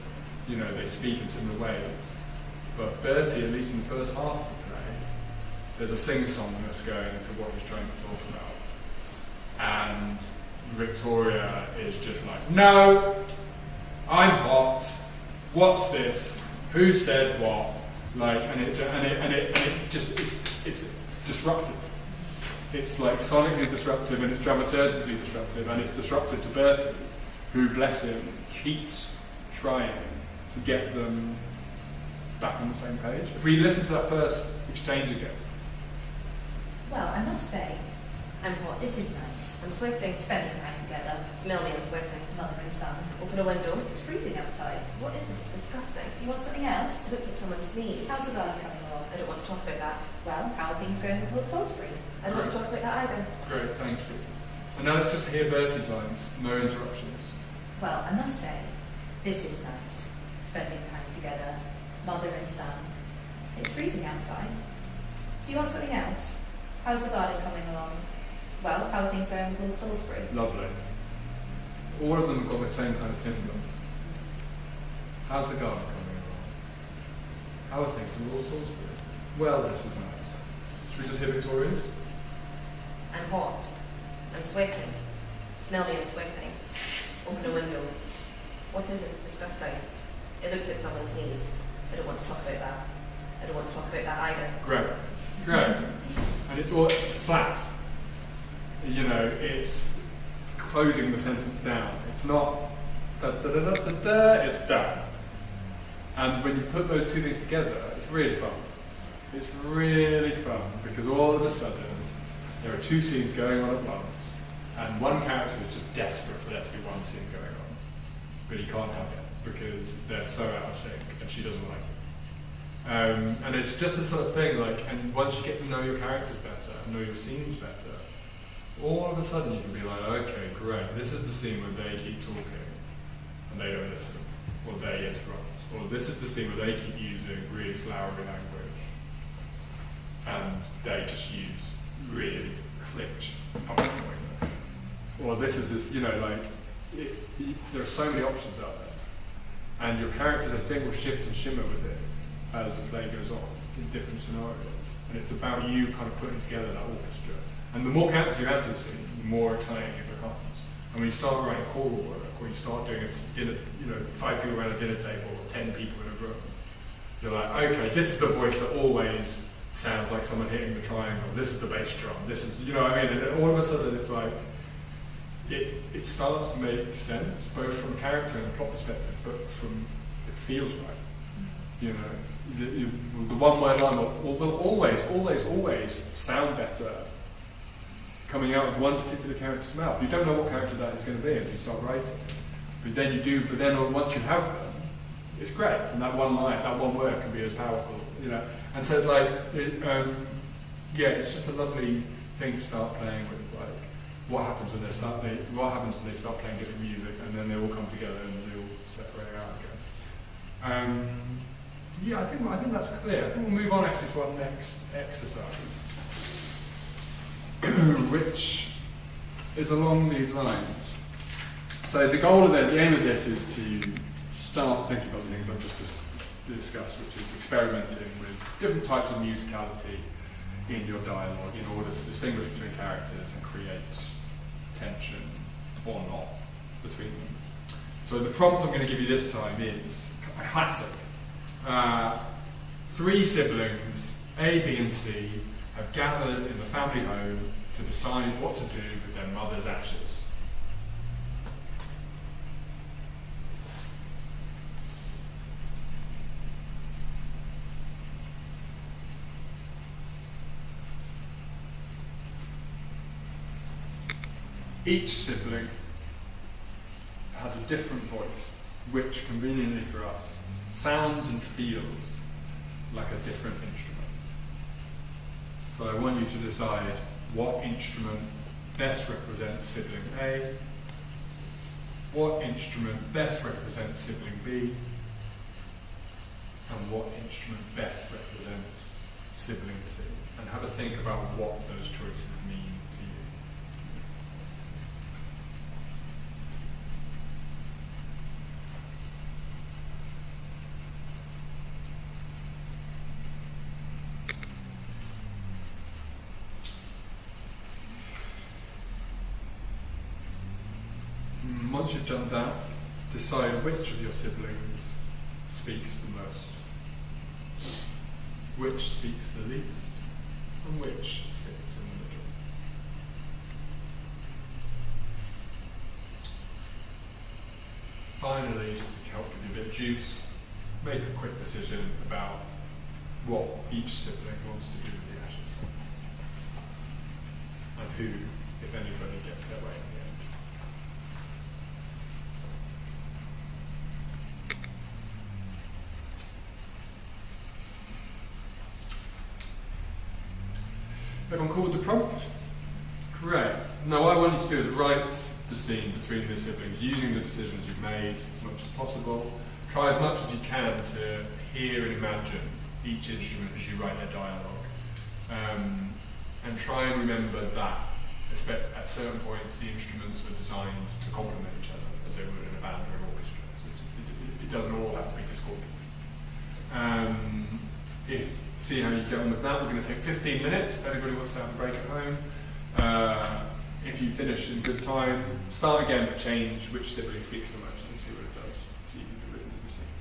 They speak in similar ways. But Bertie, at least in the first half of the play, there's a sing-songness going into what he's trying to talk about. And Victoria is just like, no, I'm hot. What's this? Who said what? It's disruptive. It's like sonically disruptive, and it's dramaturgically disruptive, and it's disruptive to Bertie, who, bless him, keeps trying to get them back on the same page. If we listen to that first exchange again. Well, I must say, I'm hot. this is nice. I'm sweating. Spending time together, Smell me, I'm sweating. mother and son. Open a window. It's freezing outside. What is this? It's disgusting. Do you want something It else? looks like someone sneezed. How's the garden coming along? I don't want to talk about that. Well, how are things going with Lord Salisbury? I don't want to talk about that either. Great, thank you. And now let's just hear Bertie's lines, no interruptions. Well, I must say, this is nice. Spending time together, mother and son. It's freezing outside. Do you want something else? How's the garden coming along? Well, how are things going with Lord Salisbury? Lovely. All of them have got the same kind of timber. How's the garden coming along? How are things with Lord Salisbury? Well, this is nice. Should we just hear Victoria's? I'm hot. I'm sweating. Smell me, I'm sweating. Open a window. What is this? It's disgusting. It looks like someone sneezed. I don't want to talk about that. I don't want to talk about that either. Great. And it's flat. It's closing the sentence down. It's not da-da-da-da-da-da, it's done. And when you put those two things together, it's really fun. It's really fun because all of a sudden there are two scenes going on at once, and one character is just desperate for there to be one scene going on, but he can't have it. because they're so out of sync and she doesn't like it. And it's just the sort of thing, like, and once you get to know your characters better, and know your scenes better, all of a sudden you can be like, okay, great, this is the scene where they keep talking and they don't listen, or they interrupt, or this is the scene where they keep using really flowery language and they just use really clipped public language. Or this is this, you know, like, there are so many options out there. And your characters, I think, will shift and shimmer with it as the play goes on in different scenarios. And it's about you kind of putting together that orchestra. And the more characters you add to the scene, the more exciting it becomes. And when you start writing choral work, or you start doing a dinner, you know, 5 people around a dinner table, or 10 people in a room, you're like, okay, this is the voice that always sounds like someone hitting the triangle. This is the bass drum. This is, you know what I mean? And all of a sudden it's like, it starts to make sense, both from character and plot perspective, but from, it feels right. You know, the one word line will always sound better coming out of one particular character's mouth. You don't know what character that is going to be until you start writing. But then you do, but then once you have them, it's great. And that one line, that one word can be as powerful, you know. And so it's like, yeah, it's just a lovely thing to start playing with. Like, what happens when they start playing different music, and then they all come together and they all separate out again. Yeah, I think that's clear. I think we'll move on actually to our next exercise, which is along these lines. So the aim of this is to start thinking about the things I've just discussed, which is experimenting with different types of musicality in your dialogue in order to distinguish between characters and create tension or not between them. So the prompt I'm going to give you this time is a classic. 3 siblings, A, B and C, have gathered in the family home to decide what to do with their mother's ashes. Each sibling has a different voice, which conveniently for us sounds and feels like a different instrument. So I want you to decide what instrument best represents sibling A, what instrument best represents sibling B, and what instrument best represents sibling C. And have a think about what those choices mean to you. Once you've done that, decide which of your siblings speaks the most, which speaks the least, and which sits in the middle. Finally, just to help give you a bit of juice, make a quick decision about what each sibling wants to do with the ashes, and who, if anybody, gets their way in the end. Everyone called the prompt? Great. Now what I want you to do is write the scene between the siblings using the decisions you've made as much as possible. Try as much as you can to hear and imagine each instrument as you write their dialogue. And try and remember that at certain points the instruments are designed to complement each other as they would in a band or an orchestra. So it doesn't all have to be discordant. See how you get on with that. We're going to take 15 minutes if anybody wants to have a break at home. If you finish in good time, start again but change which sibling speaks the most and see what it does. So you can do it in the scene.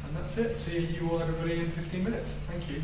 And that's it. See you all, everybody, in 15 minutes. Thank you.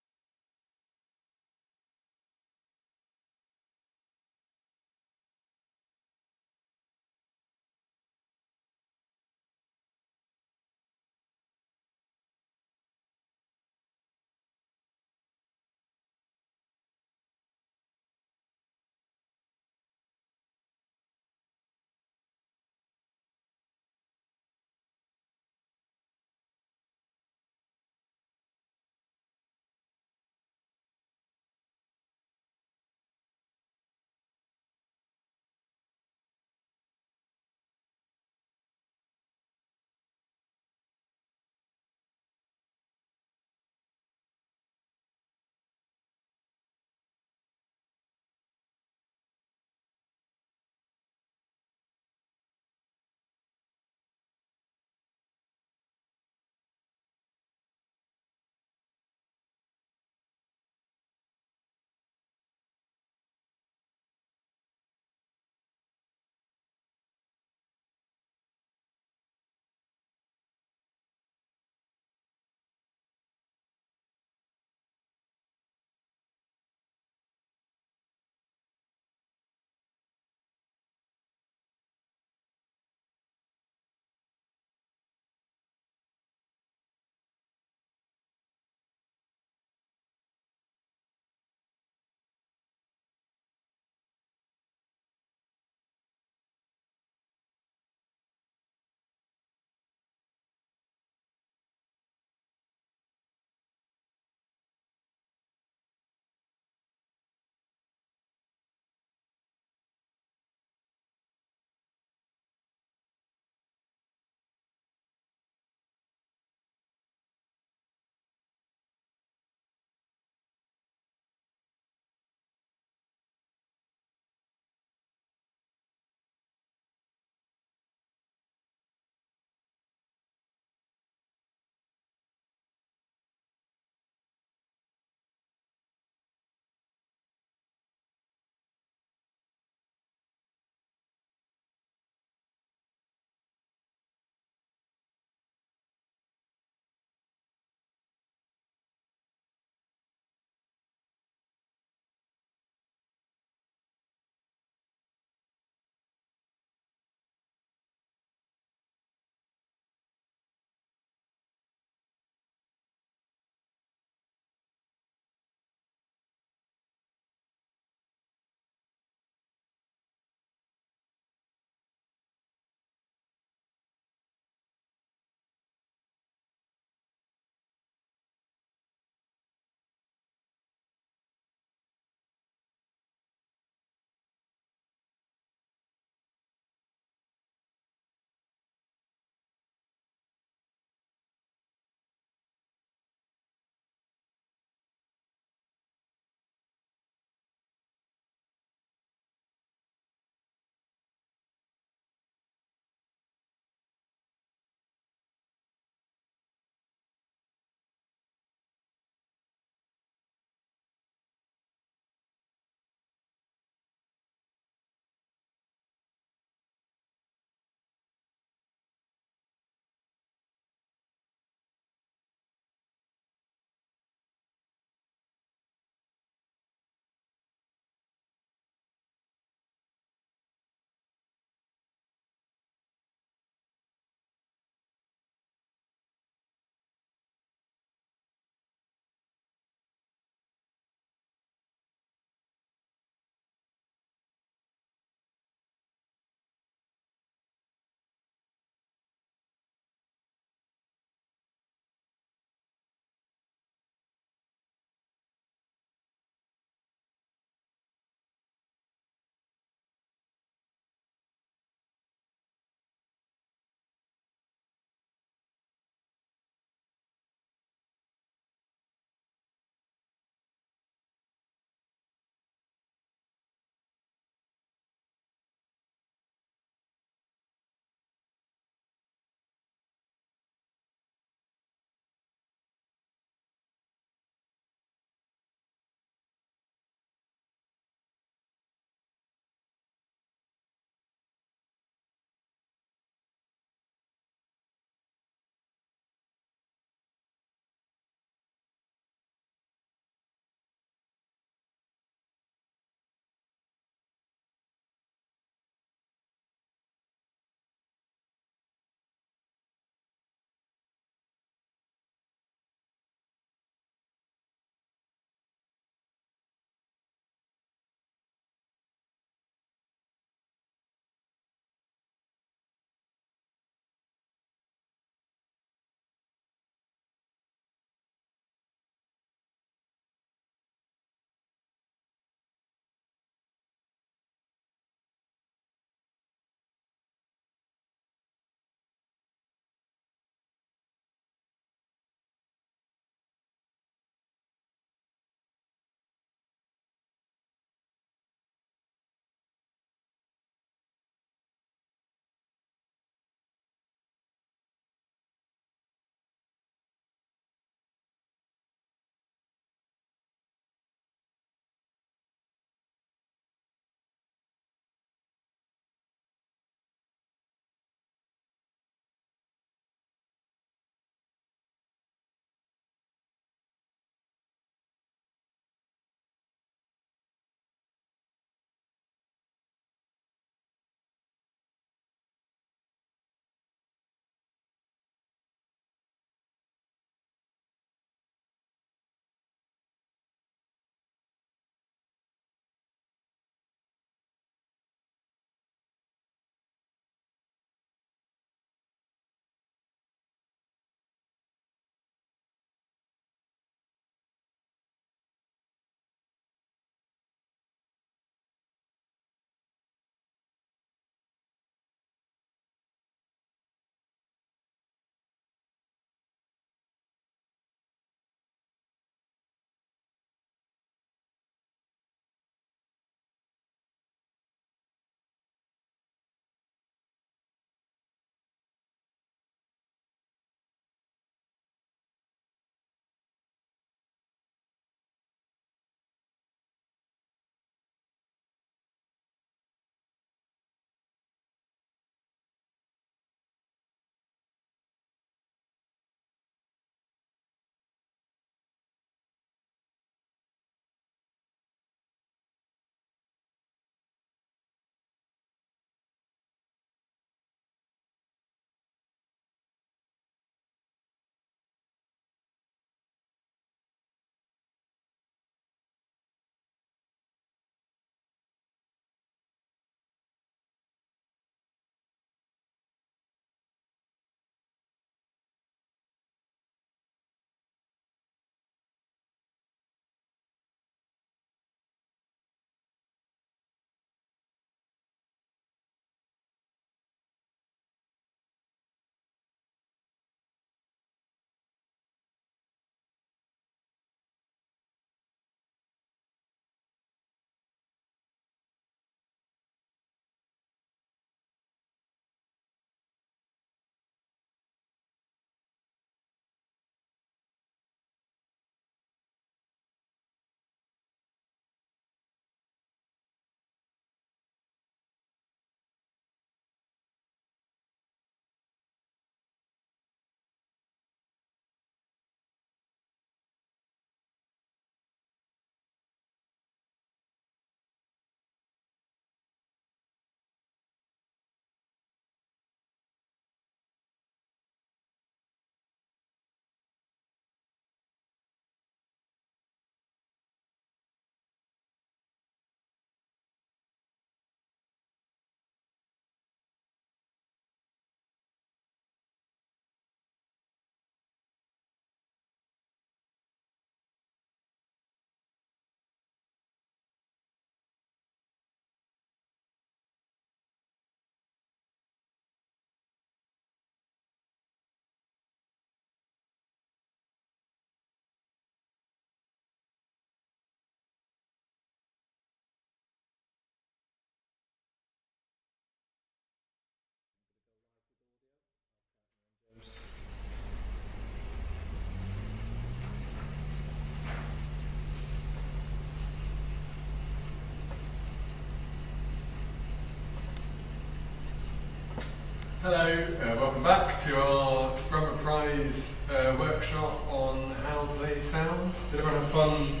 Hello, welcome back to our Bruntwood Prize workshop on how plays sound. Did everyone have fun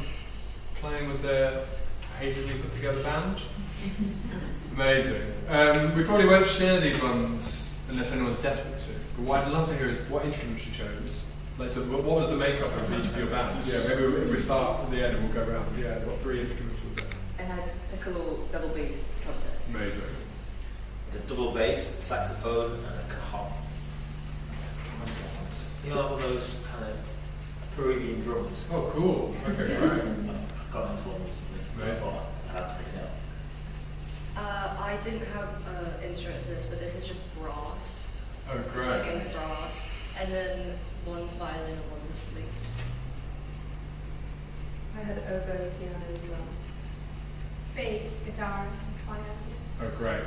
playing with their hastily put together band? Amazing. We probably won't share these ones unless anyone's desperate to, but what I'd love to hear is what instruments you chose. Like, so what was the makeup of each of your bands? Yeah, maybe if we start at the end and we'll go around. Yeah, what 3 instruments was there? I had a cool double bass trumpet. Amazing. The double bass, saxophone, and a cajon. You know, all those kind of Peruvian drums. Oh, cool. Okay, great. I've got into one recently, so that's what I had to pick it up. I didn't have an instrument for this, but this is just brass. Oh, great. Just getting brass. And then one's violin and one's a flute. I had oboe, piano, and drum. Bass, guitar, and triangle. Oh, great.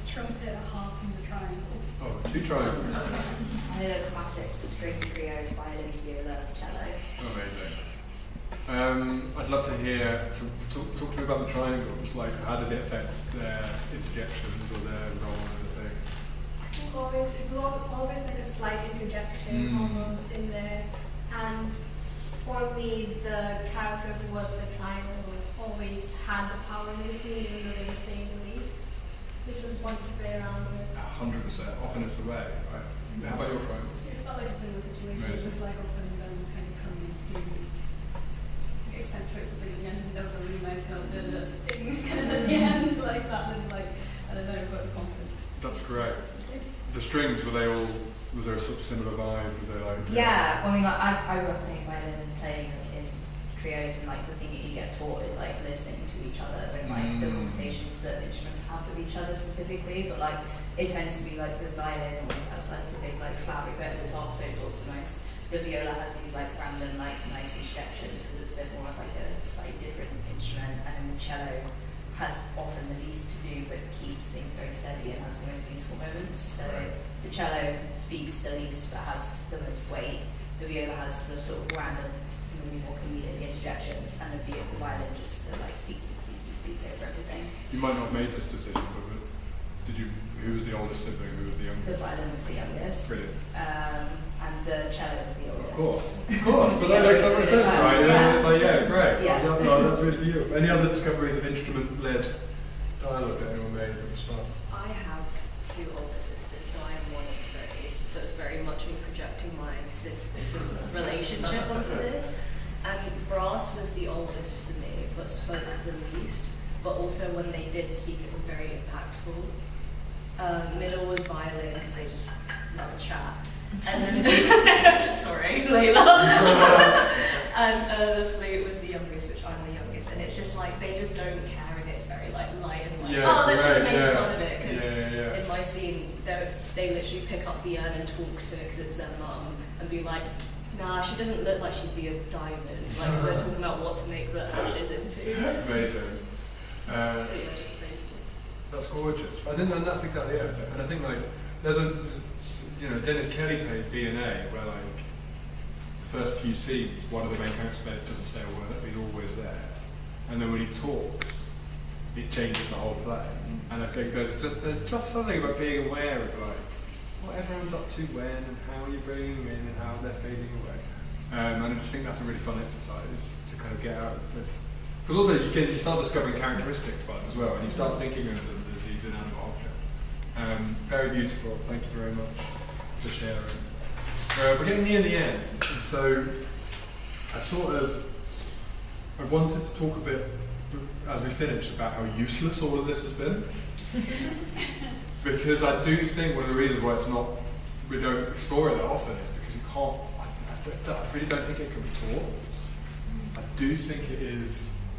Trumpet, a harp, and the triangle. Oh, 2 triangles. I had a classic string trio, violin, viola, cello. Amazing. I'd love to hear, so talk to me about the triangles, like how did it affect their interjections or their role in the thing? I think it was always like a slight interjection almost in there. And for me, the character who was the triangle always had the power in the scene, even though they were saying the least, which was fun to play around with. 100%. Often it's the way, right? How about your triangle? It felt like a similar situation. It Amazing. was like often those kind of coming into eccentrics a bit at the end, and there was a really nice note thing kind of at the end like that, and like, I don't know, got the confidence. That's great. The strings, were they all, was there a sort of similar vibe? Were they like... Yeah, well, I mean, like, I grew up playing violin and playing in trios, and like the thing that you get taught is like listening to each other and like the conversations that instruments have with each other specifically. But like it tends to be like the violin always has like a big like flowery bit at the top, so it talks the most. The viola has these like random like nice interjections because it's a bit more of like a slightly different instrument, and then the cello has often the least to do but keeps things very steady and has the most beautiful moments. So the cello speaks the least but has the most weight. The viola has the sort of random, maybe more comedic interjections, and the violin just like speaks over everything. You might not have made this decision, but did you? Who was the oldest sibling? Who was the youngest? The violin was the youngest. Brilliant. And the cello was the oldest. Of course, but that makes so much sense, right? Yeah. It's like, yeah, great. Yeah. No, that's really beautiful. Any other discoveries of instrument-led dialogue that anyone made that was fun? I have 2 older sisters, so I'm one of 3. So it's very much me projecting my sisters' relationship onto this. And brass was the oldest for me, but spoke the least. But also when they did speak, it was very impactful. Middle was violin because they just love a chat. And then, sorry, Layla. And the flute was the youngest, which I'm the youngest. And it's just like, they just don't care, and it's very like light and like, Yeah, oh, let's just make yeah. fun of it. Because in my scene, they literally pick up the urn and talk to it because it's their mum and be like, nah, she doesn't look like she'd be a diamond. Like, 'cause they're talking about what to make the ashes into. Amazing. So yeah, just really That's gorgeous. I think, and that's exactly it. And I think like there's a, you know, Dennis Kelly played DNA, where like the first few scenes, one of the main characters doesn't say a word, but he's always there. And then when he talks, it changes the whole play. And I think there's just something about being aware of like what everyone's up to when and how you're bringing them in and how they're fading away. And I just think that's a really fun exercise to kind of get out with. Because also you start discovering characteristics by them as well, and you start thinking of them as these inanimate objects. Very beautiful. Thank you very much for sharing. We're getting near the end, and so I wanted to talk a bit as we finish about how useless all of this has been. Because I do think one of the reasons why we don't explore it that often is because you can't, I really don't think it can be taught. I do think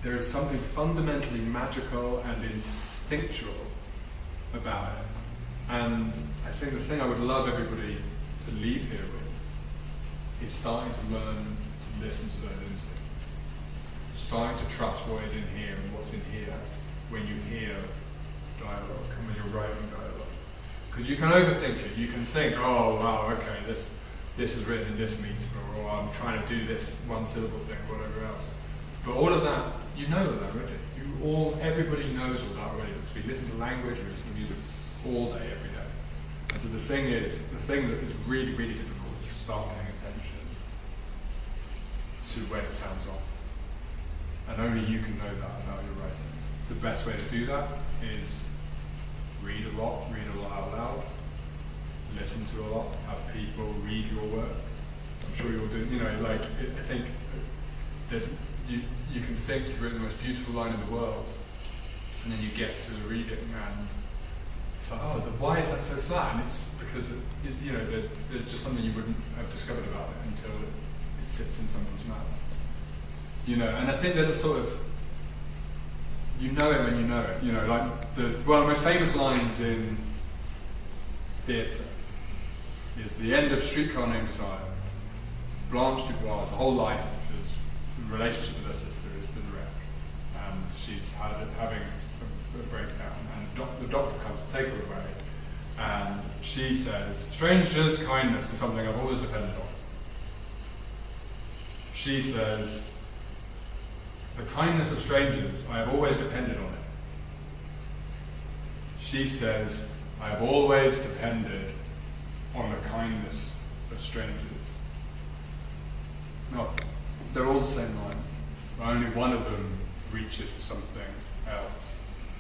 there is something fundamentally magical and instinctual about it. And I think the thing I would love everybody to leave here with is starting to learn to listen to those instincts. Starting to trust what is in here and what's in here when you hear dialogue and when you're writing dialogue. Because you can overthink it. You can think, oh wow, okay, this is written in this meter, or I'm trying to do this one syllable thing, or whatever else. But all of that, you know that already. Everybody knows all that already. Because we listen to language, we listen to music all day, every day. And so the thing that is really, really difficult is to start paying attention to when it sounds off. And only you can know that about your writing. The best way to do that is read a lot out loud, listen to a lot, have people read your work. I'm sure you'll do, I think you can think you've written the most beautiful line in the world, and then you get to the reading and it's like, why is that so flat? And it's because, there's just something you wouldn't have discovered about it until it sits in someone's mouth. And I think there's a sort of, you know it when you know it. One of the most famous lines in theatre is the end of Streetcar Named Desire. Blanche Dubois, her whole life, the relationship with her sister has been wrecked, and she's having a breakdown, and the doctor comes to take her away, and she says, "Strangers' kindness is something I've always depended on." She says, "The kindness of strangers, I have always depended on it." She says, "I have always depended on the kindness of strangers." No, they're all the same line, but only one of them reaches for something else.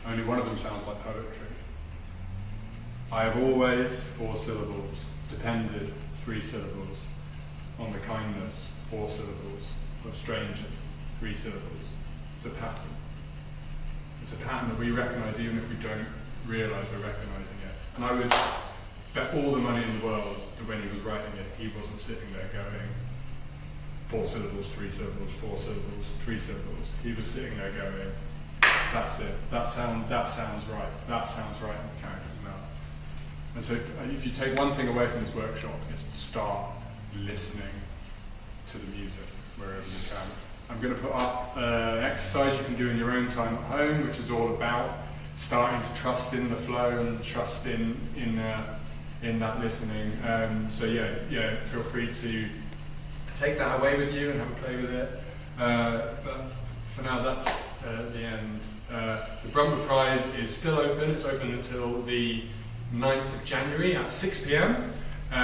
Only one of them sounds like poetry. I have always, 4 syllables, depended, 3 syllables, on the kindness, 4 syllables, of strangers, 3 syllables. It's a pattern. It's a pattern that we recognise even if we don't realise we're recognising it. And I would bet all the money in the world that when he was writing it, he wasn't sitting there going 4 syllables, 3 syllables, 4 syllables, 3 syllables. He was sitting there going, that's it. That sounds right. That sounds right in the character's mouth. And so if you take one thing away from this workshop, it's to start listening to the music wherever you can. I'm going to put up an exercise you can do in your own time at home, which is all about starting to trust in the flow and trust in that listening. So feel free to take that away with you and have a play with it. But for now, that's the end. The Bruntwood Prize is still open. It's open until the 9th of January at 6 p.m.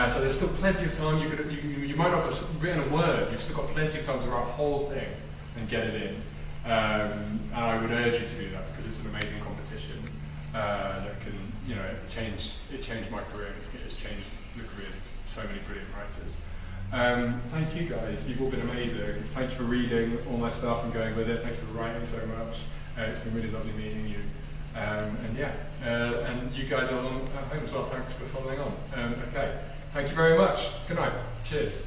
So there's still plenty of time. You might not have written a word. You've still got plenty of time to write a whole thing and get it in. And I would urge you to do that because it's an amazing competition that can, it changed my career. It has changed the careers of so many brilliant writers. Thank you guys, you've all been amazing. Thank you for reading all my stuff and going with it. Thank you for writing so much. It's been really lovely meeting you. And you guys are at home as well, thanks for following on. Okay, thank you very much. Good night. Cheers.